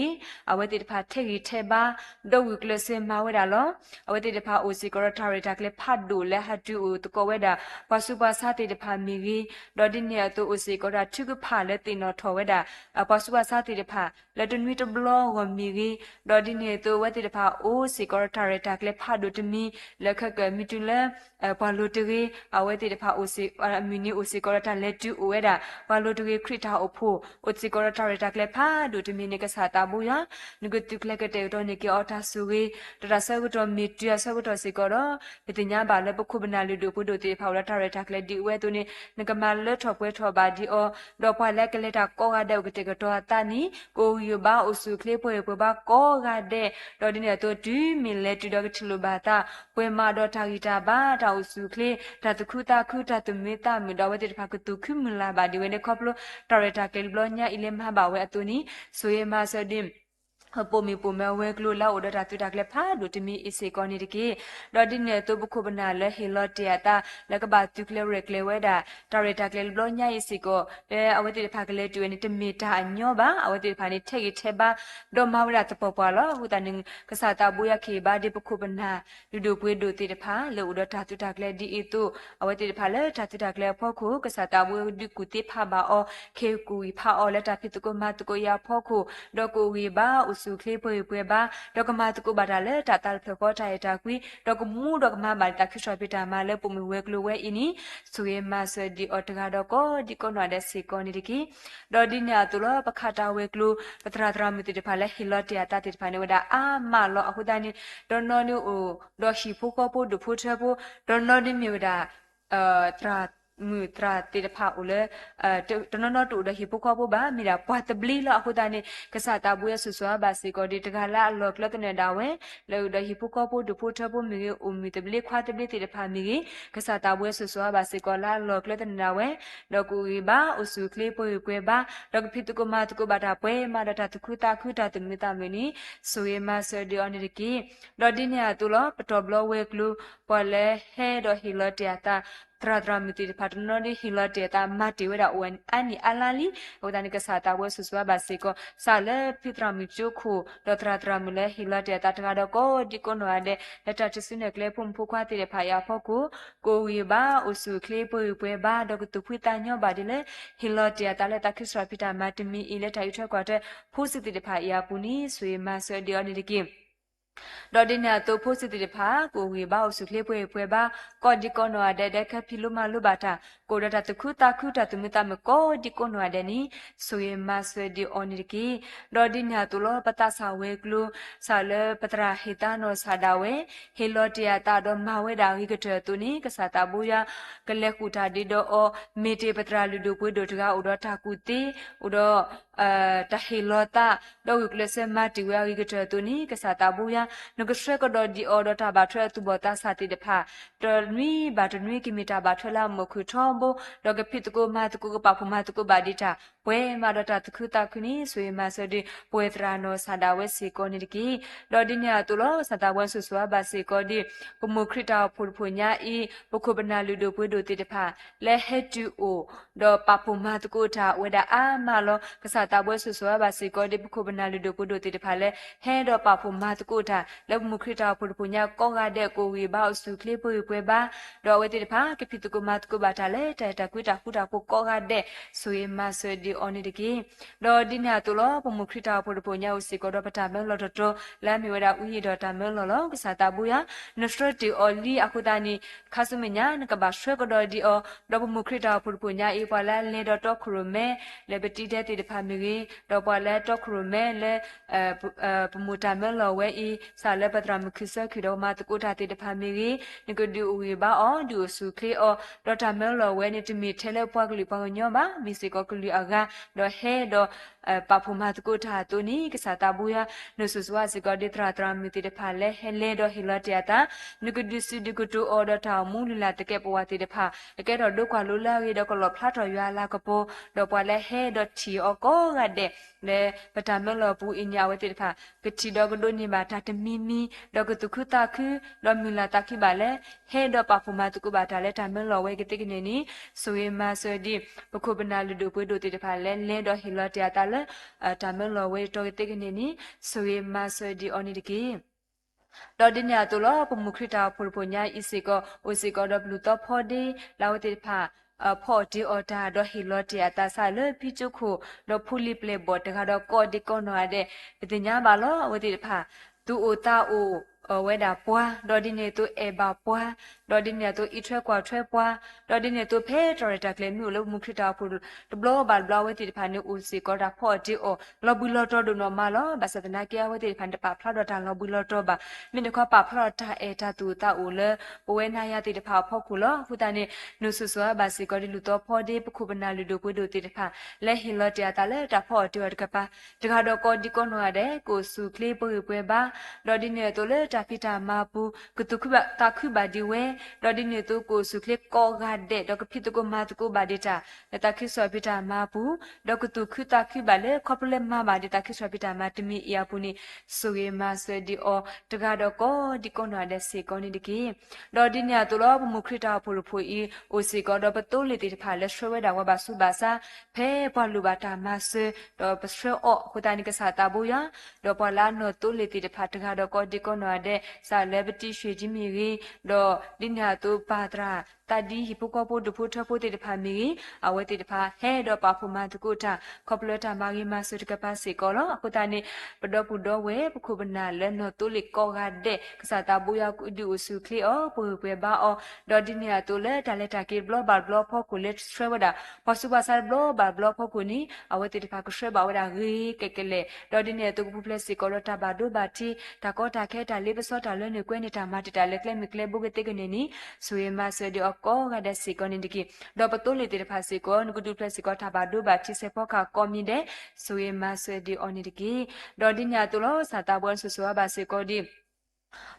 အဝဲတဲ့ဖာထေကြီးထဲပါဒိုဝီကလစမဝဲတာလောအဝဲတဲ့ဖာအိုစီကောရတာရတာကလေဖတ်ဒိုလဲဟတူတကောဝဲတာပစုပါစာတဲ့ဖာမီကြီးဒေါ်ဒီနေတော့အိုစီကောရထုကဖာလဲတင်တော့ထော်ဝဲတာပစုပါစာတဲ့ဖာလက်တနွီတဘလောဝမီကြီးဒေါ်ဒီနေတော့ဝဲတဲ့ဖာအိုစီကောရတာရတာကလေဖတ်ဒိုတမီလက်ခကမီတူလဲဘာလို့တကြီးအဝဲတဲ့ဖာအိုစီအမီနီအိုစီကောရတာလက်တူဝဲတာဘာလို့တကြီးခရစ်တာအဖို့အိုစီကောရတာရတာကလေဖာဒိုတမီနေကစားတာဘူးရနဂတုကလကတဲ့တော့နေကောတာဆူကြီးတရဆကတော့မီတရဆကတော့စီကတော့ပတိညာဘာလဲပခုပနာလူတို့ပုဒ်တေဖော်လာတာရတာကလေဒီဝဲသူနေငကမလက်ထော်ပွဲထော်ပါဒီအောတော့ဖွာလက်ကလေးတာကောရတဲ့ကတဲ့ကတော့တာနီကိုယူပါအဆူကလေးပွဲပွဲပါကောရတဲ့တော့ဒီနေတော့ဒူးမီလက်တူတော့ကထလူပါတာပွဲမာတော့တာဂီတာပါတာအဆူကလေးတာတခုတာခုတာတမေတာမီတော့ဝဲတဲ့ဖာကတုခုမလာပါဒီဝဲနေခေါပလိုတာရတာကလေးဘလညာအီလမဘာဝဲအတူနီဆိုရမဆဒင်ပိုမီပိုမဲဝဲကလိုလာအိုဒတာတူတာကလေဖာဒိုတမီအစီကောနီတကေဒေါ်ဒီနေတော့ဘခုပနာလဲဟီလော့တယာတာလကဘာတူကလေရက်လေဝဲတာတာရတာကလေဘလောညာအစီကိုအဝဲတိဖာကလေတူနေတမီတာအညောပါအဝဲတိဖာနေထက်ထဲပါဒေါ်မဝရတပေါ်ပွာလောဟူတနင်ကစားတာဘူရခေပါဒီဘခုပနာလူဒိုပွေဒိုတိတဖာလေအိုဒတာတူတာကလေဒီအီတူအဝဲတိဖာလဲတာတူတာကလေဖောခုကစားတာဘူဒီကူတိဖာပါအောခေကူဖာအောလက်တာဖြစ်တကိုမတကိုရဖောခုဒေါ်ကိုဝီပါစုခလေးပွေပွေပါဒေါကမာတကုဘာတာလဲတာတာဖကောတာရတာကွီဒေါကမူဒေါကမာမာတာခိရှောပိတာမာလဲပုံမဝဲကလိုဝဲအင်းနီဆိုရမဆဒီအော်တကတော့ကိုဒီကောနော်တဲ့စီကောနီဒီကီဒေါ်ဒီညာတူလပခတာဝဲကလိုပတရာတရာမီတိတဖာလဲဟီလော့တယာတာတိတဖာနေဝဒါအာမာလောအခုတန်းနီဒေါ်နော်နီအိုဒေါ်ရှိဖိုကောပိုဒိုဖိုချပိုဒေါ်နော်ဒီမီဝဒါတရာမူတရာတေတဖာဦးလေတနနော်တူဒဟိပိုကောဘဘာမီရာပွားတဘလီလာအခုတန်းကစားတာဘူးရဆူဆွာဘာစီကိုဒီတကလာလောကလတနေတာဝဲလေဒဟိပိုကောပိုဒဖိုထပိုမီအူမီတဘလီခွာတဘလီတေတဖာမီကစားတာဘူးရဆူဆွာဘာစီကိုလာလောကလတနေတာဝဲလောကူဘာအဆူကလေးပွေကွဲဘာဒေါကဖိတကိုမာတကိုဘာတာပွဲမာဒတာတခုတာခုတာတမီတာမီနီဆိုရမဆဒီအော်နီကီဒေါ်ဒီနီယာတူလောပတော်ဘလဝဲကလူပေါ်လေဟဲဒေါ်ဟီလောတယာတာတရာတရာမီတီဖတ်နော်ဒီဟီလာတေတာမတ်တီဝဲတာဝန်အန်နီအလာလီဟိုတန်ကစားတာဝဲဆူဆွာဘာစေကိုဆာလေဖိတရာမီချိုခုဒေါ်တရာတရာမီလေဟီလာတေတာတကတော့ကိုဒီကိုနော်တဲ့လက်တာချစ်စနေကလေဖုန်ဖူခွာတေဖာယာဖို့ကိုဝီဘာအဆူကလေးပွေပွေဘာဒေါကတူဖွေတာညောဘာဒီလေဟီလာတေတာလေတာခိစရာဖိတာမတ်မီအီလက်တိုင်ထွက်ကွာတဲ့ဖိုးစစ်တေဖာယာပူနီဆွေမဆွေဒီယောနီဒီကီဒေါ်ဒီနာတိုဖိုးစစ်တေဖာကိုဝေဘာအဆူကလေးပွေပွေဘာကောဒီကောနော်တဲ့ခဖီလိုမလိုဘာတာကိုရတာတခုတာခုတာတမီတာမကိုဒီကိုနော်တဲ့နီဆိုရမဆွေဒီအော်နီကီဒေါ်ဒီနာတိုလောပတာဆာဝဲကလူဆာလေပတရာဟီတာနောဆာဒါဝဲဟီလော်တီယာတာတော့မဝဲတာဟိကတဲ့တူနီကစားတာဘူးရကလက်ခုတာဒီတော့အော်မေတေပတရာလူတို့ပွေတို့တကဥတော်တာကူတီဥတော်တဟီလောတာတော့ဝကလစမတီဝဲဟိကတဲ့တူနီကစားတာဘူးရနကဆွဲကတော့ဒီအော်တော်တာဘာထွဲသူဘောတာစာတိတဖာတော်နွီဘာတနွီကီမီတာဘာထွဲလာမခုထောဘတော့ကဖိတကိုမာတကိုကပဖမတကိုဘာဒီတာပွဲမာဒတာတခုတာခုနီဆွေမဆဒီပွဲတရာနောဆာဒါဝဲစီကိုနီကီဒေါ်ဒီညာတူလောဆာဒါဝဲဆူဆွာဘာစီကိုဒီပမုခရတာဖူဖူညာဤပခုပနာလူတို့ပွေတို့တိတဖာလဲဟက်တူအိုဒေါ်ပဖမတကိုတာဝဲဒါအာမလောကဆာတာပွဲဆူဆွာဘာစီကိုဒီပခုပနာလူတို့ပွေတို့တိတဖာလဲဟဲဒေါ်ပဖမတကိုတာ แล้วมุคริตาพุทธปุญญาก็กาเดกูวีบ้าสุคลีปุยปุยบ้าดอกเวติพากพิตุกุมาตุกุบาทาเลแต่ตะกุตาคุตาปุก็กาเดสวยมาสวยดีออนิดิกีดอดินาตุลอปมุคริตาพุทธปุญญาอุสิกอดปตาเมลอตโตและมีเวลาอุยดอตาเมลอลอกษาตาบุยานสตรติออลีอะคุตานีคาสุเมญานกบาชวกดอดีออดอปมุคริตาพุทธปุญญาอีปาลาเลดอตครุเมเลเบติเดติดพามิรีดอปาลาตครุเมเลปมุตาเมลอเวอีสาเลปตรามคิสคิดอมาตกุตาติดพามิรีนี่ก็ดูอุยบ้าออดูสุคลีออดอตาเมลอเวนี่จะมีเทเลปวกลิปงญอบามีสิกอกลิอากาดอเฮดอปาพุมาตกุตาตัวนี้กษาตาบุยานสุสวาสิกอดิตราตรามิติดพาเลเฮเลดอฮิลาติอาตานี่ก็ดูสิดิกุตูออดอตามูลิลาตะเกปวาติดพาแกดอดูกว่าลุลาวีดอกลอพลาตอยาลากโปดอปาเลเฮดอทีออกอกะเดเลปตาเมลอปูอิญญาวติดพากะทีดอกโดนิบาตาตมีมีดอกตุคุตาคือดอมิลาตาคิบาเลเฮดอปาพุมาตกุบาตาเลตาเมลอเวกติกเนนีสวยมาสวยดีปคุบนาลุดูปุดูติดพาเลเลดอฮิลาติอาตาเลตาเมลอเวตอติกเนนีสวยมาสวยดีออนิดิกีดอดินยาตุลอปมุคริตาพุลปุญญาอิสิกออุสิกอดบลุตอพอดีลาวติพาพอดีออดาดอฮิลอติอาตาซาเลพิจุคุดอพูลิเปลบอตกะดอกอดิกอนออาเดปติญญาบาลอวติพาตูโอตาโอเวดาปัวดอดิเนตุเอบาปัวดอดิเนตุอิทรกว่าทรปัวดอดิเนตุเพตรตะเคลมิโลมุคริตาพุลตบลอบาลบลาเวติพานิอุสิกอดาพอดีโอลอบุลอตอดนอมาลอบาสตนาเกียเวติพันตปาพลาดตาลอบุลอตอบามินควาปาพลาตาเอตาตูตาโอเลปเวนายาติพาพอคุลอฟุตานินุสุสวาบาสิกอดิลุตอพอดีปคุบนาลุดูปุดูติพาและฮิลอติอาตาเลตาพอดีอดกะปาตกะดอกอดิกอนออาเดโกสุคลีปุยปุยบาดอดิเนตุเลตาพิตามาปูกตุคุบะตาคุบาดิเวดอดิเนตุโกสุคลีกอกาเดดอกพิตโกมาตโกบาดิตาและตาคิสอพิตามาปูดอกตุคุตาคุบาเลคอปเลมาบาดิตาคิสอพิตามาตมีอีอาปูนีสุเยมาเสดิอตกะดอกอดิกอนอเดสิกอนิดิกีดอดิเนตุลอปมุคริตาพุลพุอีโอสิกอดอปโตลิติพาเลชเวดาวบาสุบาซาเพปอลูบาตามาเสดอปสเรอคุตานิกสาตาบุยาดอปลาโนตุลิติพาตกะดอกอดิกอนอเดซาเลบติเชจิมีรีดอดินาตุปาตราตาดีฮิปุกอปุดุพุทธพุติพามีอเวติพาเฮดอปาพุมาตกุตาคอปเลตามาริมาสุตกปาสิกอลอคุตานิปดอปุดอเวปคุบนาเลนตุลิกอกาเดกษาตาบุยากุดิอุสุคลีอปุเปบาอดอดินาตุเลตาเลตากิบลอบาบลอพอคุเลสเทรวดาพอสุบาซาบลอบาบลอพอคุนีอเวติพากุเทรบาวดารีเกเกเลดอดินาตุกุพุเพลสิกอลตาบาดูบาทีตากอตาเคตาลิบซอตาเลนกเวนิตามาติตาเลเคลมิเคลบุกเตกเนนีสุเยมาเสดิออกอเดสิกอนิดิกีดอปโตเลติพาสิกอนกุดุเพลสิกอทาบาดูบาทิเซพอคาคอมิเดสุเยมาเสดิออนิดิกีดอดิญาตุโลสาตาบอนสุสวาบาสิกอดิ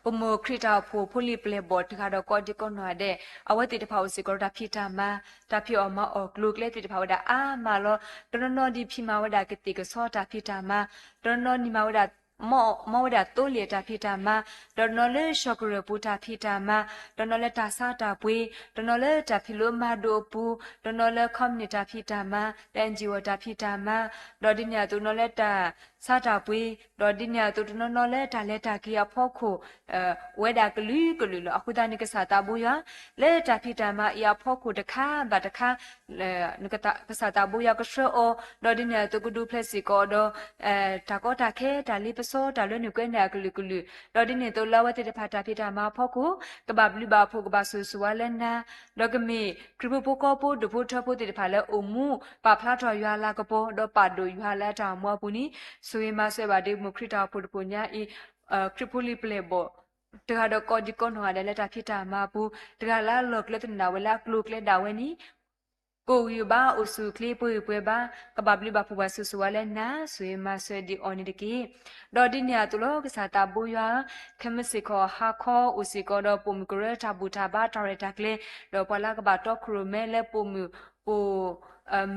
ปโมคริตาพูพุลิเปลบอดคาดอกอดิกอนอเดอวติตพาวสิกอดาพิตามาตาพิออมาออกลูกเลติตพาวดาอามาลอตรนอดิพิมาวดากติกซอตาพิตามาตรนอนิมาวดามอวดาตุเลียตาพิตามาดอนอเลชอกรปูตาพิตามาดอนอเลตาซาตาปุยดอนอเลตาพิโลมาโดปูดอนอเลคอมนิตาพิตามาแดนจิวตาพิตามาดอดิญาตุนอเลตาซาตาปุยดอดิญาตุนอเลตาเลตากิยาพอโคเวดากลือกลืออคุตานิกสาตาบุยาเลตาพิตามาอียาพอโคตะคาบาตะคานิกตาภาษาตาบุยากเชอดอดิญาตุกุดูเพลสิกอดตากอตาเคตาลิปโซตาเลนุกเนากลือกลือดอดิญาตุลาวติตะพาตาพิตามาพอโคกบาบลิบาโพกบาสุสวาเลนาดอกมีคริปโปโกโปดุพุทธพุติตะพาเลอมูปาพลาทอยาลากโปดอปาโดยาลาตามัวปุนีสุเยมาเสบาดิมุคริตาพุทธปุญญาอีคริปโปลิเปลโบตกาดอกอดิกอนหัวเดลตาพิตามาปูตกาลาลอกเลตนาเวลากลูกเลดาวนีกูยูบาอุสุคลีปุยปุยบากบาบลิบาปูบาสุสวาเลนะสุยมาเสดิออนิดิกีดอดิเนียตุโลกษาตาบุยาเคมสิคอฮาคออุสิกอดอปุมกเรตาบูตาบาตาเรตาเคเลดอปลากบาตอครูเมเลปุมปู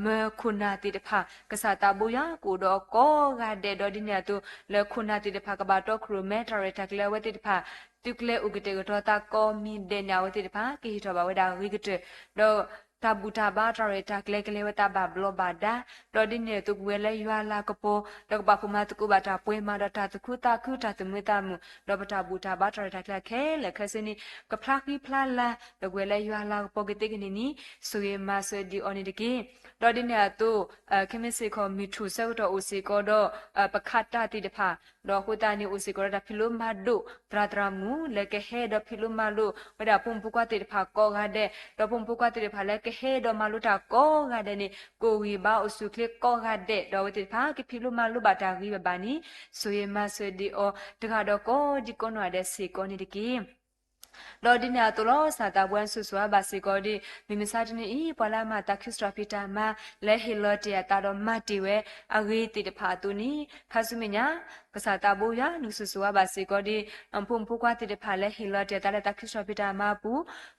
เมคุณาติดพากษาตาบุยากูดอกอกาเดดอดิเนียตุเลคุณาติดพากบาตอครูเมตาเรตาเคเลเวติดพาตุกเลอุกเตกตอตาโกมีเดนาวติดพากิฮิตอบาเวดาวิกเตดอ တာဘူတာဘာတရတာကလေကလေဝတာဘာဘလောဘာဒါတော်ဒီနေတုကွေလေရွာလာကပိုတော့ဘာဖမတကူဘာတာပွဲမာဒတာတခုတာခုတာတမွေတာမူတော့ဘာတာဘူတာဘာတရတာကလေခဲလေခစနီကဖလာကီဖလာလာတော့ကွေလေရွာလာပိုကတိကနီနီဆိုရမဆွေဒီအော်နီတကီတော်ဒီနေတုခမစ်စေခေါ်မီထူဆောက်တော့အိုစီကောတော့ပခတ်တာတိတဖာတော့ဟိုတာနီအိုစီကောတာဖီလိုမာဒိုတရာတရာမူလေကဟဲတော့ဖီလိုမာလိုဝဒါပုံပုကွာတိတဖာကောဂါတဲ့တော့ပုံပုကွာတိတဖာလေကဟဲတော့မာလိုတာကောဂါတဲ့နီကိုဝီဘာအိုစုကလေကောဂါတဲ့တော့ဝတိတဖာကဖီလိုမာလိုဘာတာဂီဘာနီဆိုရမဆွေဒီအောတခါတော့ကောဒီကောနွာတဲ့စီကောနီတကီလော်ဒီနာတိုလောစာတာဘွမ်ဆူဆွာဘာစီကောဒီမိမစာတနေဤပလာမတာခရစ်စထပီတာမလဲဟီလော်တီယာတာတော့မတ်တီဝဲအဂေးတီတဖာတူနီခါဆုမညာကစားတာဘူယာနုဆူဆွာဘာစီကောဒီအမ်ဖုံဖုကွာတီတဖာလဲဟီလော်တီယာတာလက်တာခရစ်စထပီတာမပူ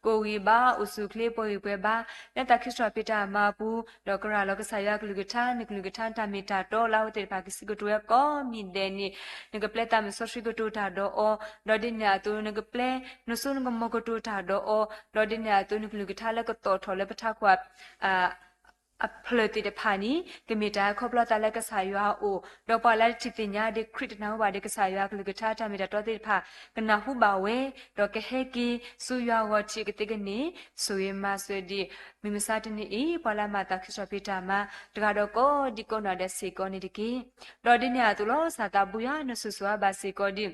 ကိုဝီဘာဥစုကလေးပေါ်ပွဲဘာလက်တာခရစ်စထပီတာမပူဒေါကရာလောကဆာယာကလူကထာနကလူကထာတာမီတာတော့လာဝတီတဖာကစီကတူရကောမီဒဲနီနကပလက်တာမဆောရှိကတူတာတော့အော်ဒေါ်ဒီညာတူနကပလဲနုဆုနကမကတူတာတော့အော်ဒေါ်ဒီညာတူနကလူကထာလက်ကတော့ထော်လက်ပထခွာအဖလတိတဖာနီကမီတာခေါပလတာလက်ကဆာယွာအိုဒေါ်ပါလက်တီတင်ညာဒီခရစ်နာဝါဒီကဆာယွာကလူကထာတာမီတာတော့တိတဖာကနာဟုပါဝဲဒေါ်ကဟဲကီဆူယွာဝချီကတိကနေဆူယမဆွေဒီမိမစာတနီဤပလာမတာခရစ်ပီတာမတကတော့ကိုဒီကောနာတဲ့စေကောနီတကီဒေါ်ဒီညာတူလောစာတာဘူယာနဆူဆွာဘာစေကောဒီ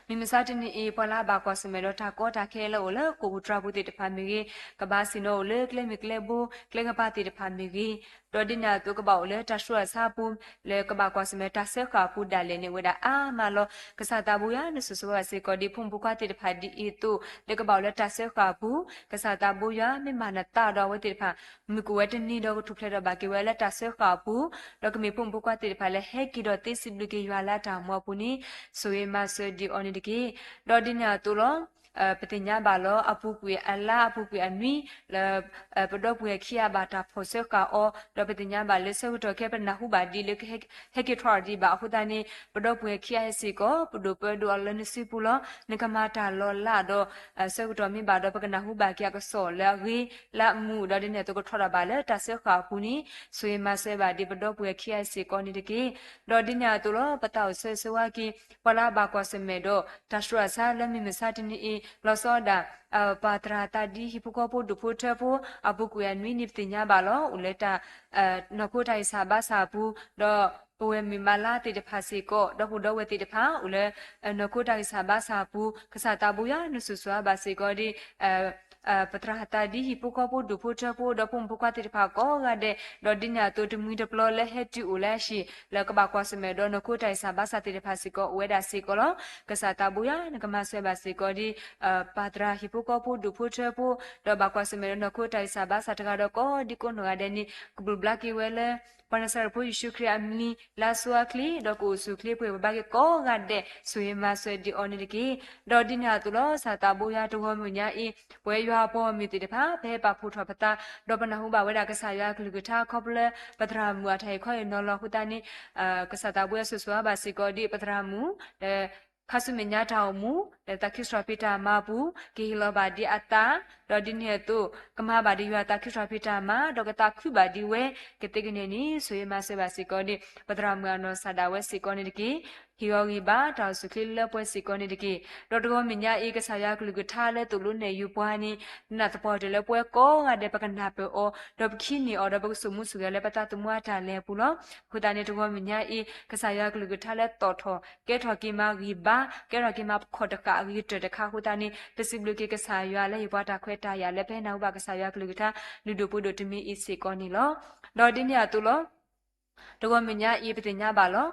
မိမစာတနီအေပလာဘာကောစမေတော့တာကောတာခဲလို့လေကိုဘူထရာဘူးတိတဖာမီကြီးကဘာစီနိုလေကလေမီကလေဘူကလေကပါတိတဖာမီကြီးတော်ဒီနာတုကဘောလေတဆွာစာပူလေကဘာကောစမေတာဆက်ခါပူဒါလေနေဝဒအာမလောကစားတာဘူးရနဆူဆွာစေကောဒီဖုန်ဘူကွာတိတဖာဒီအီတုလေကဘောလေတာဆက်ခါပူကစားတာဘူးရမိမနာတာတော်ဝတိတဖာမီကိုဝတနီတော့ထုဖလေတော့ဘာကေဝလေတာဆက်ခါပူတော့ကမီဖုန်ဘူကွာတိတဖာလေဟဲကီတော့တိစစ်လူကေရွာလာတာမောပူနီဆိုရမဆွဒီအော်နီတကေဒေါ်ဒီညာတူလောပတိညာဘာလောအပုကွေအလာအပုကွေအနွီပဒေါပွေခိယဘာတာဖိုဆေကာအောဒေါ်ပတိညာဘာလေဆေတော့ကေပနာဟုဘာဒီလေဟက်ကေထရာဒီဘာဟုဒနီပဒေါပွေခိယစီကိုပဒိုပဒိုလနစီပူလောနကမာတာလောလာတော့ဆေတော့မိဘာတော့ပကနာဟုဘာကိယကဆောလာဂီလာမှုဒေါ်ဒီနေတော့ထရာဘာလေတဆေခါပူနီဆွေမဆေဘာဒီပဒေါပွေခိယစီကိုနီတကေဒေါ်ဒီညာတူလောပတောက်ဆေဆွာကီပလာဘာကောစမေတော့တရှရဆာလမီမစာတနီလောစောဒါပါတရာတာဒီဟီပကောပိုဒုဖိုထဖိုအပုကွေနွီနိပတိညာဘာလောဦးလက်တာနကိုတိုင်စာဘာစာဘူးတော့ပဝေမီမာလာတိတဖာစီကိုတော့ဟူတော့ဝတိတဖာဦးလဲနကိုတိုင်စာဘာစာဘူးကစားတာဘူးရနဆုဆွာဘာစီကိုဒီပတရာတာဒီဟီပကောပိုဒုဖိုထဖိုတော့ပုံပကွာတိတဖာကောကတဲ့တော့ဒီညာတူတမီဒပလောလဲဟက်တူလဲရှိလကဘာကွာစမေတော့နကိုတိုင်စာဘာစာတိတဖာစီကိုဝဲဒါစီကိုလောကစားတာဘူးရနကမဆွဲဘာစီကိုဒီပါတရာဟီပကောပိုဒုဖိုထဖိုတော့ဘာကွာစမေတော့နကိုတိုင်စာဘာစာတကတော့ကောဒီကိုနော်ရတဲ့နီကဘလဘလကီဝဲလဲပနဆာပိုရှုခရအမီလာဆွာကလီတော့ကိုစုကလီပွေဘာကေကောကတဲ့ဆွေမဆွေဒီအော်နီကီတော့ဒီညာတူလောစာတာဘူယာတော့မညာအီပွဲရွာပေါ်မီတိတဖာဘဲပါဖူထောပတာတော့ပနဟုဘာဝဲတာကဆာယာကလူကထာခေါပလပတရာမူအထိုင်ခွဲနော်လခုတနီကဆာတာဘူယာဆွဆွာဘာစီကိုဒီပတရာမူခါဆုမညာထောင်မူတခိစရပိတာမဘူးဂီလောဘာဒီအတာဒေါ်ဒီနေတုကမဘာဒီယတာခိစရပိတာမဒေါကတာခုဘာဒီဝဲကတိကနေနီဆွေမဆေဘာစီကောဒီပဒရမနောဆာဒါဝဲစီကောနီဒီကီဟီယောဂီဘာတောက်စုခလလပွဲစီကောနီဒီကီဒေါ်တော်မညာအေကဆာယာကလူကထားလဲတူလို့နေယူပွားနီနတ်ပေါ်တယ်လဲပွဲကောငါတဲ့ပကနာပေအောဒေါ်ခီနီအော်ဒေါ်ဘဆုမှုစုရလဲပတာတမွားတာလဲပူလောခုတနေတော်မညာအေကဆာယာကလူကထားလဲတော်ထောကဲထော်ကီမာဂီဘာကဲရကီမာခေါ်တကာဂီတခါခုတနေတစီဘလူကေကဆာယာလဲဘွားတာခွဲတာရလဲဖဲနောက်ဘာကဆာယာကလူကထားလူဒိုပူဒိုတမီအီစီကောနီလောဒေါ်ဒီညာတူလောတော့မညာဤပတိညာပါလော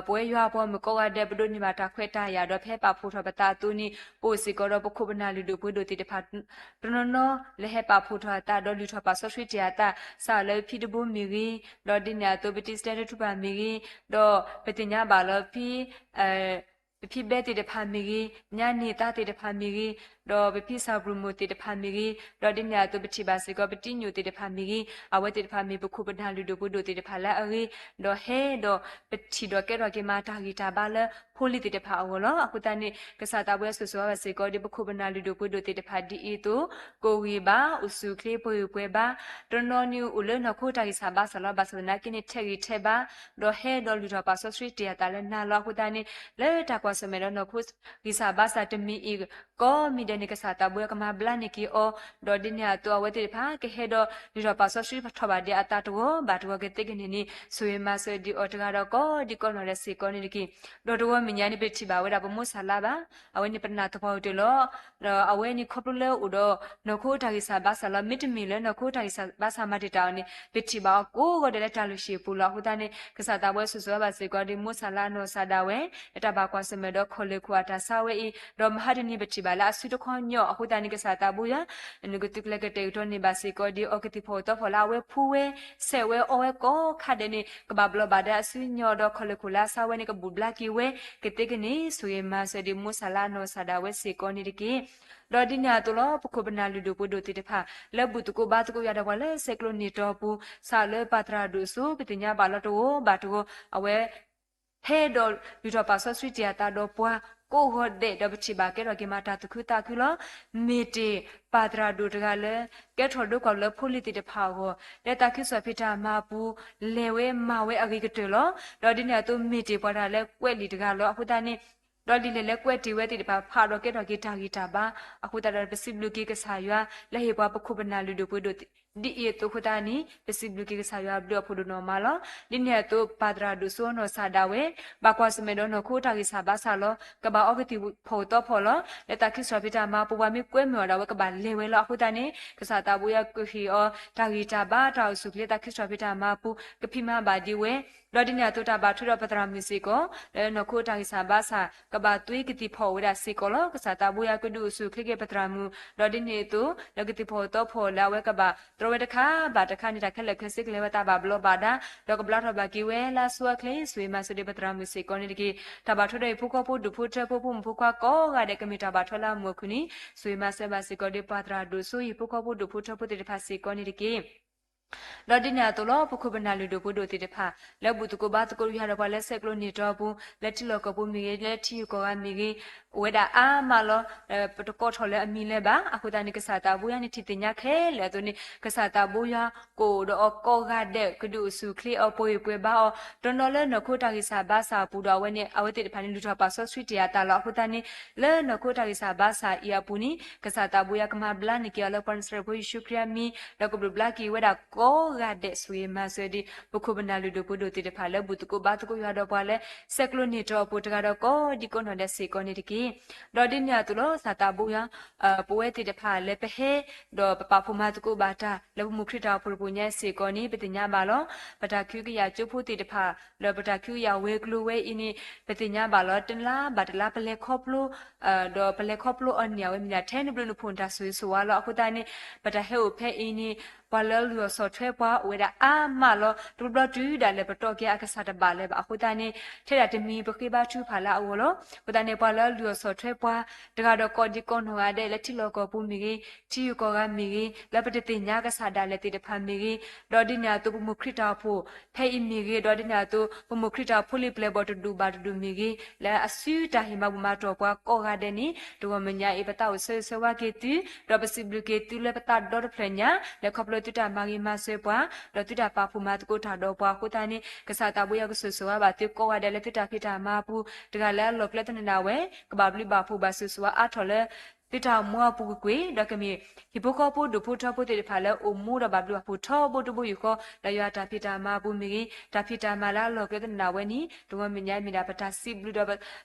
ပွဲရွာပေါ်မကောရတဲ့ဘဒုညမာတာခွဲတာရတော့ဖဲပါဖို့ထပတာတူနီပိုစီကောတော့ပခုပနာလူတို့ဘွဒိုတိတဖာတနော်လဲဟဲပါဖို့ထတာတော့လူထပါဆော့ဆွီတယာတာစာလဲဖီတဘူမီရီတော့ဒီညာတော့ပတိစတဲ့ထပါမီရီတော့ပတိညာပါလောဖီဖိဘဲတိတဖာမီကြီးညာနေတာတိတဖာမီကြီး တော့ပပိစာဘရမတိတဖာမီကြီးတော့ဒီညာတော့ပတိပါစေကောပတိညိုတိတဖာမီကြီးအဝဲတိတဖာမီပခုပနာလူတို့ဘုဒ္ဓတိတဖာလာအရီတော့ဟဲတော့ပတိတော့ကဲတော့ကေမာတာဂီတာပါလဲဖိုလီတိတဖာအောလောအခုတန်နေကစားတာပွဲဆူဆူပါစေကောဒီပခုပနာလူတို့ဘုဒ္ဓတိတဖာဒီအီတိုကိုဝီပါဥစုခလေးပွေပွေပါတနော်နီဦးလနခိုတာဂီစာပါဆလာဘာဆနာကိနေထက်ဂီထဲပါတော့ဟဲတော့လူတော့ပါဆော့စထရီတီယာတာလဲနာလောအခုတန်နေလဲတာကွာစမဲတော့နခိုဂီစာဘာစာတမီအီကောမီဒနေကစားတာပွဲကမာဘလနိကီအောဒေါ်ဒီညာတော့ဝဲတိဖာကဟဲတော့လူတော့ပါဆော့စထရီထဘာဒီအတာတော့ဘာတော့ကတိကနေနေဆွေမဆွေဒီအော်တကတော့ကောဒီကောနော်လဲစီကောနေဒီကီဒေါ်တော့မညာနေပတိပါဝဲတာပမိုးဆာလာပါအဝဲနေပနာတဖောက်တလောအဝဲနေခေါပလဲဦးတော့နခိုတာဂီစာဘာဆလာမီတမီလဲနခိုတာဂီစာဘာဆာမတီတောင်းနေပတိပါကိုကတည်းကတလူရှိပူလာဟိုတန်းနေကစားတာပွဲဆူဆူပါစေကောဒီမိုးဆာလာနော်ဆာဒါဝဲတဘာကွာစမဲတော့ခေါ်လေခွာတာဆာဝဲဤတော့မဟာဒနီပတိပါလာဆွေတခွန်ညောအခုတန်းနေကစားတာဘူးရနဂတုကလကတေတော့နေပါစေကောဒီအော်ကတိဖို့တော့ဖလာဝဲဖူဝဲဆဲဝဲအော်ဝဲကောခါတဲ့နေကဘာဘလဘာဒါဆွေညောတော့ခေါ်လေခွလာဆာဝဲနေကဘူဘလာကီဝဲကတိကနေဆွေမဆဒီမိုးဆာလာနော်ဆာဒါဝဲစေကောနေဒီကေလော်ဒီညာတော့ပခုပနာလူတို့ပုဒိုတိတဖာလက်ဘူးတကိုဘာတကိုရတော့လဲဆက်ကလိုနီတော့ဘူးစာလဲပတရာဒုစုပတိညာဘာလတော့ဘာတော့အဝဲဟဲဒေါ်လူတော့ပါဆော့စထရီတီယာတာတော့ပွားကိုဟော့တဲ့တော့ပချိပါကဲတော့ကမာတာတခုတာခုလောမေတေပါတရာဒုတကလည်းကဲထော်တို့ကလည်းဖိုလီတိတဖာကိုလက်တာခိဆွဖိတာမပူလေဝဲမဝဲအဂိကတေလောတော့ဒီနေ့တော့မေတေပွားတာလဲကွက်လီတကလောအခုတန်းနေဒေါ်ဒီလေကွက်တီဝဲတီတပါဖာတော့ကဲတော့ဂီတာပါအခုတရပစီဘလူကီကဆာရွာလဲဟေပွားပခုပနာလူတို့ပွတို့ဒီအေတုခတာနီပစီဘလူကီကဆာရွာဘလို့ဖို့နော်မလောဒီနေ့တော့ပါဒရာဒုဆိုနော်ဆာဒါဝဲဘာကွာစမေတော့နော်ခိုးတာကီဆာဘာဆာလောကဘာအော့ကတိဖို့တော့ဖော်လောလက်တာခိဆွာပိတာမပူပါမီကွဲမြော်တော့ကဘာလေဝဲလောအခုတန်းနေကဆာတာဘူးရကွခီအောတာဂီတာဘာတောက်စုကလက်တာခိဆွာပိတာမပူကဖိမဘာဒီဝဲလော်ဒီညာတူတာဘာထူတော့ပတရာမီစီကိုလဲနခိုတာကိစာဘာစာကဘာသွေးကတိဖော်ဝရစီကိုလောကစားတာဘူးရကဒုစုခလိကေပတရာမူလော်ဒီနေတူလကတိဖော်တော့ဖော်လာဝဲကဘာတရဝဲတခါဘာတခါနေတာခက်လက်ခစစ်ကလေးဝတာဘာဘလောဘာဒါလောကဘလာထဘာကီဝဲလာဆွာကလေးဆွေမဆဒီပတရာမီစီကိုနေဒီကတဘာထူတဲ့ဖူကောဖို့ဒုဖူထဖို့ဖူမဖူခွာကောကတဲ့ကမီတာဘာထလာမွခုနီဆွေမဆဘာစီကိုဒီပတရာဒုဆိုယဖူကောဖို့ဒုဖူထဖို့တိဖာစီကိုနေဒီကလော်ဒီနာတော့လောပခုပနာလူတို့ဘုဒ္ဓတိတဖာလက်ဘူးတကိုဘာတကိုရရပါလက်ဆက်ကလိုနေတော့ဘူးလက်တီလောကဘူးမီလက်တီကောကမီကြီးဝဲတာအာမလောပတကောထော်လဲအမီလဲပါအခုတန်ကစားတာဘူးရနေတီတင်ညခဲလဲသူနေကစားတာဘူးရကိုတော့ကောကတဲ့ကဒုစုခလီအပွေပွေပါတော်တော်လဲနခိုတာကိစားဘာစာပူတော်ဝဲနေအဝဲတိတဖာနေလူတော်ပါဆော့စထရီတရာတာလောအခုတန်နေလဲနခိုတာကိစားဘာစာအီယာပူနီကစားတာဘူးရကမဘလာနေကလောပန်စရဘူးရှုခရမီလောကဘလကီဝဲတာကောကတဲ့ဆွေမဆွေဒီဘခုပနာလူတို့ဘုဒ္ဓတိတဖာလဲဘူးတကိုဘာတကိုရတော့ပါလဲဆက်ကလိုနေတော့ပူတကတော့ကောဒီကောနော်တဲ့စေကောနေတကီဒေါ်ဒီညာတူလို့စာတာဘူးရပွဲတိတဖာလဲပဟဲဒေါ်ပပဖူမတကိုဘာတာလဲမှုခရတာပူပူညဲစေကောနေပတိညာပါလောပတာကျူကရကျုပ်ဖို့တိတဖာလဲပတာကျူရဝဲကလိုဝဲအင်းပတိညာပါလောတင်လာဘာတလာပလဲခေါပလိုဒေါ်ပလဲခေါပလိုအန်ညာဝဲမြာထဲနဘလူဖွန်တာဆွေဆိုဝါလောအခုတန်းနေပတာဟဲကိုဖဲအင်းဘာလဲလူဆော့ထွဲပွားဝဲတာအာမလောတူဘလတူဒါလဲပတော့ကအခစားတပါလဲပါအခုတန်းနေထဲတာတမီပခိဘာထူဖာလာအောလောခုတန်းနေဘာလဲလူဆော့ထွဲပွားတကတော့ကောဒီကွန်ဟိုရတဲ့လက်တီလောကပူမီကြီးတီယူကောကမီကြီးလက်ပတတိညာကစားတာလဲတိတဖာမီကြီးဒေါ်ဒီညာတူပမှုခရတာဖို့ဖဲအီမီကြီးဒေါ်ဒီညာတူပမှုခရတာဖိုလီပလေဘောတူဘာတူမီကြီးလဲအဆူတာဟိမဘမတော့ပွားကောကတဲ့နီတူမညာအပတာဆွေဆွဝကေတီဒေါ်ပစီဘလကေတူလဲပတာဒေါ်ဖလညာလဲခေါပလတူတာမာဂီမဆွေပွားဒေါ်တူတာပါဖူမတ်ကိုထာတော့ပွားခုတန်းနီကစားတာဘူးရကဆွေဆွဝဘာတူကောကတဲ့လဲတူတာခိတာမာပူတကလဲလောကလက်တနနာဝဲကဘာဘလီဘာဖူဘာဆွေဆွဝအထော်လဲတိတာမွာပူကွေဒကမီဟိပိုကောပိုဒုဖူထပိုတေဖာလဲအိုမိုရဘဘလူဖူထောဘဒုဘူယခောလယတာဖိတာမာပူမီတာဖိတာမာလာလောကတဲ့နာဝဲနီဒဝမညာမီနာပတာစီဘလူဒ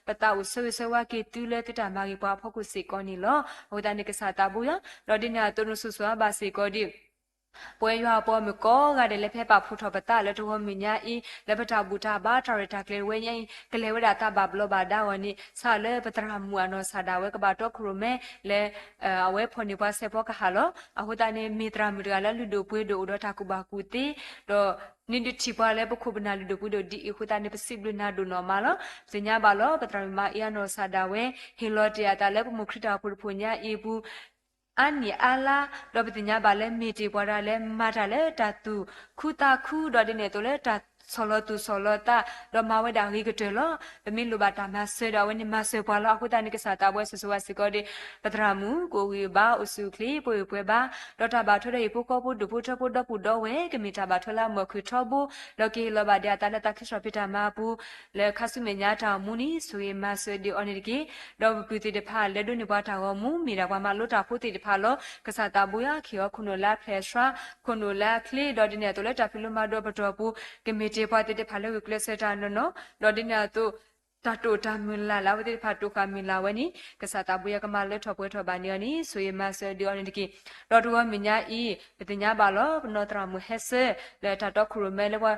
ပတာဥဆွေဆွဝကေတူလဲတိတာမာဂီပွားဖောက်ကုစေကောနီလောဟိုတနိကစားတာဘူးယလော်ဒီနာတုနုဆုဆွာဘာစေကောဒီ ပွဲရွာပေါ်မကောကတဲ့လက်ဖက်ပါဖူထပတာလက်တော်မညာဤလက်ပတာဘူတာဘာထရတာကလေဝဲရင်ကလေဝဒတာဘာဘလဘာဒါဝနီဆာလေပတရာမူအနောဆာဒါဝဲကဘာတော့ခရမဲလေအဝဲဖော်နေပါဆေပေါ်ကဟာလောအခုတနေမီတရာမီတရာလလူဒိုပွေးဒိုတော့တာကူဘာကူတီတော့နိဒချီပါလေပခုပနာလူဒိုပွေးဒိုဒီအခုတနေပစိဘလနာဒိုနော်မာလောစညာဘာလောပတရာမအီယနောဆာဒါဝဲဟီလောတယာတာလေပမခရတာဖူဖူညာအေဘူးอันนี้อาลาดอกปิญญาบาเลมีติปวาราเลมาตาเลตาตุคูตาคูดอดิเนโตเลตาซอลตุซอลตาดอมาเวดาริกเตลเปมิลูบาตามาเซดาเวนิมาเซปวาลาคูตานิกสาตาเวสสวาสิกอดิปตรามูโกวีบาอุสุคลีป่วยป่วยบาดอตาบาทเรปุกอปุดุปุทปุดปุดอเวกมิตาบาทลามอคุทอบุลกีลบาดาตาลตาคิสปิตามาปุเลคาสุเมญาตามูนิสุเยมาเซดิออนิกิดอปุติเดพาเลดุนิบาตาวมูมีราวามาลุตาปุติเดพาโลกษาตาบุยาคิโอคุโนลาเพลชราคุโนลาคลีดอดิเนตุเลตาฟิลุมาดอปตอปุกมิเตปาติเดพาเลวิกเลเซตานโนดอดิเนตุตาโตตามิลาลาวติพาตุคามิลาวะนีกษาตาบุยากมาเลทอปวยทอบานีนีสุเยมาเซดิออนิกิดอตุวมิญญาอีปติญญาบาโลนอตรามุเฮเซเลตาตอครุเมเลวะ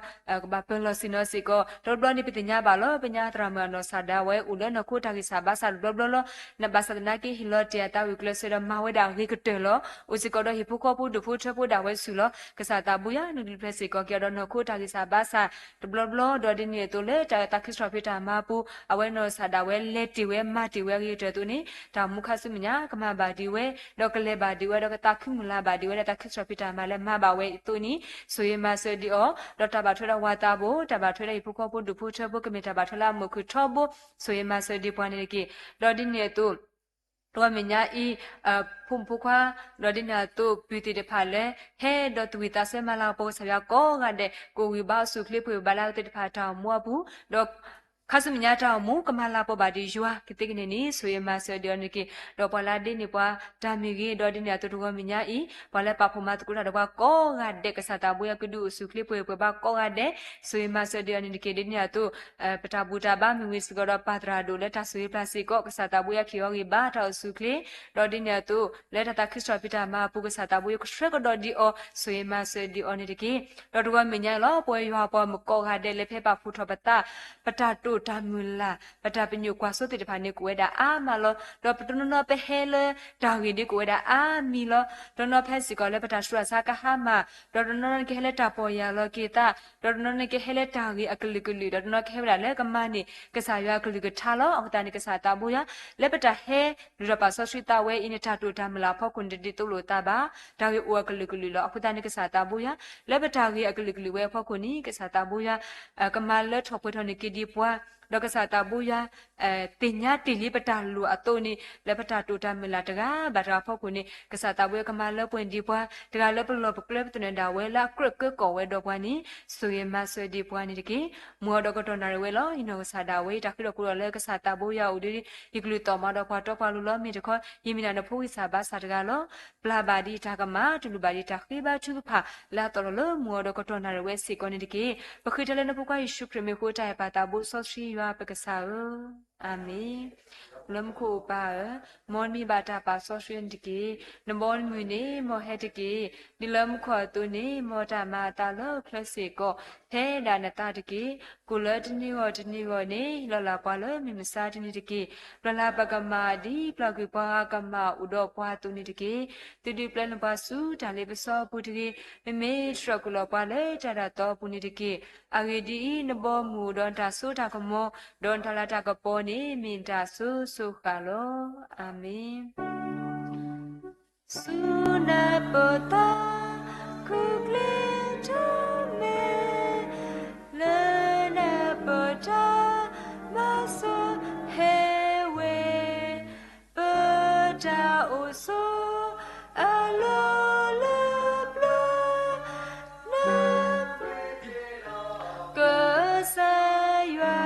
บาเปลซิโนซิโกดอดอนิปติญญาบาโลปัญญาตรามาโนซาดาเวอุเลนโคตากิซาบาซาดอลนบาซานากิฮิโลเตียตาวิกเลเซดมาเวดาริกเตโลอุซิโกดอฮิปุโคปุดุพุทปุดาเวสุโลกษาตาบุยานุดิเพซิโกเกดอนโคตากิซาบาซาดอลดอดิเนโตเลตาคิสรอพิตามาปุอเวโนซาดาเวเลติเวมาติเวริเตตุนีตามุขสุมญากมาบาดิเวดอกเลบาดิเวดอกตาคิมุลาบาดิเวตาคิสรอพิตามาเลมาบาเวตุนีสุยมาเซดิโอดอตาบาทราวาตาโบตาบาทรอิปุโคปุดุพุทปุกเมตาบาทลามคุทอโบสุยมาเซดิปวานิกิดอดิเนตุตัวมิญาอีพุ่มพุควาดอดินาตุปิติเดพาเลเฮดอตวิตาเซมาลาโปสยาโกกันเดโกวิบาสุคลิปุบาลาติพาตามัวบุดอกခါစမညာတောင်မူကမလာပဘာဒီယွာကတိကနေနီဆွေမဆဒိုနိကေဒေါ်ပလာဒီနိပွားတာမီကြီးဒေါ်ဒီညာတူတူကမညာဤဘာလဲပဖမတ်ကူတာတော့ကောကတဲ့ကစားတာဘွေကဒုစုခလိပွေပွေပါကောကတဲ့ဆွေမဆဒိုနိကေဒီညာတူပတာဘူတာဘာမီဝစ်ကတော့ပါတရာဒိုလက်တာဆွေပလစီကောကစားတာဘွေခီယောဂီဘာတောက်စုခလိဒေါ်ဒီညာတူလက်တာခရစ်စတပီတာမာပုကစားတာဘွေကရှရကဒေါ်ဒီအောဆွေမဆဒိုနိကေဒေါ်တူကမညာလောပွေရွာပေါ်မကောကတဲ့လက်ဖက်ပါဖူထပတာပတာတူတာမူလာပတာပညုကွာဆိုတိတဖာနေကိုဝဲတာအာမလောတော့ပတနနပဟဲလတာဂီဒီကိုဝဲတာအာမီလောတော့နဖက်စီကောလဲပတာရှရစာကဟာမတော့နနကေဟလဲတာပေါ်ရလောကေတာတော့နနကေဟလဲတာဂီအကလီကလီတော့နကေဟဲလဲကမနီကဆာရွာကလီကထားလောအခတာနေကဆာတာဘူရလဲပတာဟဲလူရပါဆောရှိတာဝဲအင်းတာတူတာမလာဖောက်ကွန်ဒီတူလိုတာပါဒါဂီအိုကလီကလီလောအခတာနေကဆာတာဘူရလဲပတာဂီအကလီကလီဝဲဖောက်ကွန်နီကဆာတာဘူရကမလဲထောက်ပွေးထော်နေကီဒီပွားดอกกษาตาบุยาติญญาติลิปตาลูอโตนี่และปตาตูตามิลาตกาบาราพอกุนี่กษาตาบุยกมาเลปวนดีปวาตกาเลปลอปกเลปตนดาเวลากรกกอเวดอกวานี่สุยมาสุดีปวานี่ตกิมัวดอกตนาเวลออินโนกษาดาเวตะคิดกุเลกษาตาบุยาอุดิอิกลุตอมาดอกควาตอปาลุลอมีตะขอยิมินานะพุวิสาบาสาตกาลอปลาบาดีตากมาตุลุบาดีตาခိบาชุพาลาตอลอมัวดอกตนาเวสิกอนี่ตกิปะคิตะเลนะพุกวายิชุคริมิโคตายปาตาบุซอชียาปะกษาอามีลมคูปามอนมีบาตาปาโซเชียนตกีนบอนมือนี้มอเฮตกีดิลมขอตัวนี้มอตามาตาเลคลาสิโกเฮดานตาตกีกุลดนิวดนิวนี่ลลาปาเลมิมซาตนิตกีปลาปกมาดีปลากุปากมาอุดปวาตุนิตกีตุดิปลนปาสุตาเลปซอปุตกีเมทรกุลปาเลตาดาตอปุนิตกีอาเวดีนบอมูดอนตาสุตากมอดอนทาลาตากปอนี่มินตาสุสุคาโลอาเมนสุนาปตาคุกเลทเมเลนาปตามาโซเฮเวปตาโอโซอาโลเลปลนาเกษายา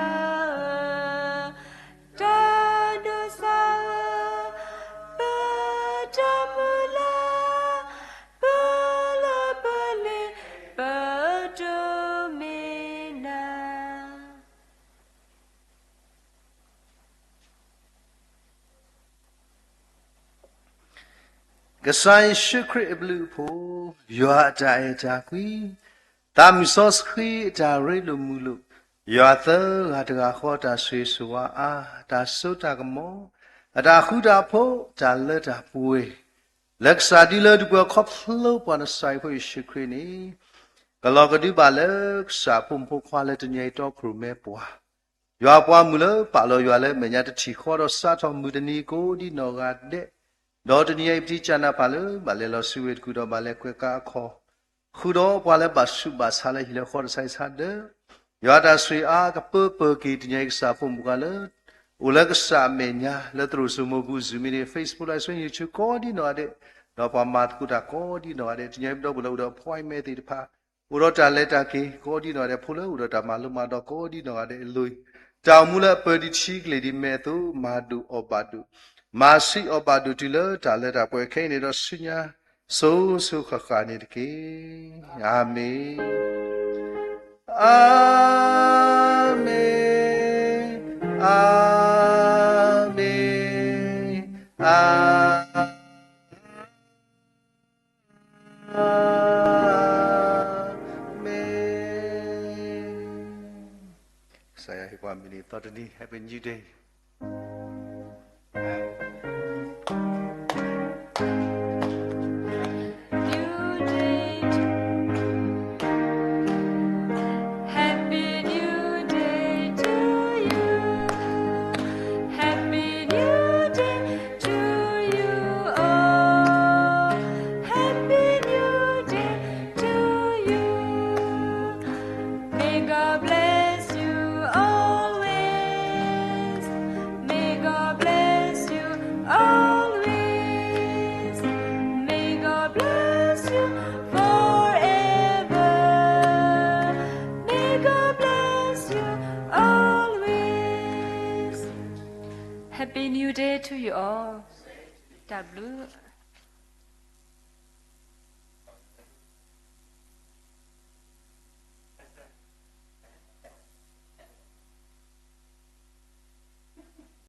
เ ကဆိုင်ရှိခရစ်ဘလူးဖို့ရွာကြဲကြကွီတာမီဆော့စခီကြရဲလိုမူလို့ရွာသငါတကာခေါ်တာဆွေဆွာဒါစုတာကမောအတာခုတာဖို့ဂျာလက်တာပွေလက်စာဒီလဒူကခေါပလို့ပနဆိုင်ဖို့ရှိခရစ်နီကလောကဒီပါလက်စာပုံဖို့ခွာလက်တညိတော့ခရမဲပွားရွာပွားမူလို့ပါလို့ရွာလဲမညာတချီခေါ်တော့စားတော်မူတနီကိုဒီနော်ကတဲ့တော့တညိပတိချနာပါလို့ပါလဲလို့ဆွေကူတော့ပါလဲကွဲကားခေါ်ခုတော့ပွားလဲပါစုပါစားလဲဟီလဲခေါ်ဆိုင်စားတဲ့ရွာတာဆွေအားကပပကီတညိစာပုံကလည်းဦးလကစားမညာလက်သူစုမဘူးဇူမီ Facebook လိုက်ဆွေ YouTube ကိုဒီနော်တဲ့တော့ပါမတ်ကူတာကိုဒီနော်တဲ့တညိတော့ဘလို့တော့ဖွိုင်းမဲတဲ့တဖာဦးတော့တာလက်တာကေကိုဒီနော်တဲ့ဖူလို့ဦးတော့တာမလုံးမတော့ကိုဒီနော်တဲ့လူတောင်မူလပဒီချီကလေဒီမဲသူမာဒူအော်ပါဒူမာစီအော်ပါဒူတီလတာလက်တာပွဲခဲနေတော့စညာဆိုးဆုခခါနေတကေအာမင်အာမင်အာမင်အာမင်Saya hikmah mini tadi Happy New Day Happy New Day to you all. W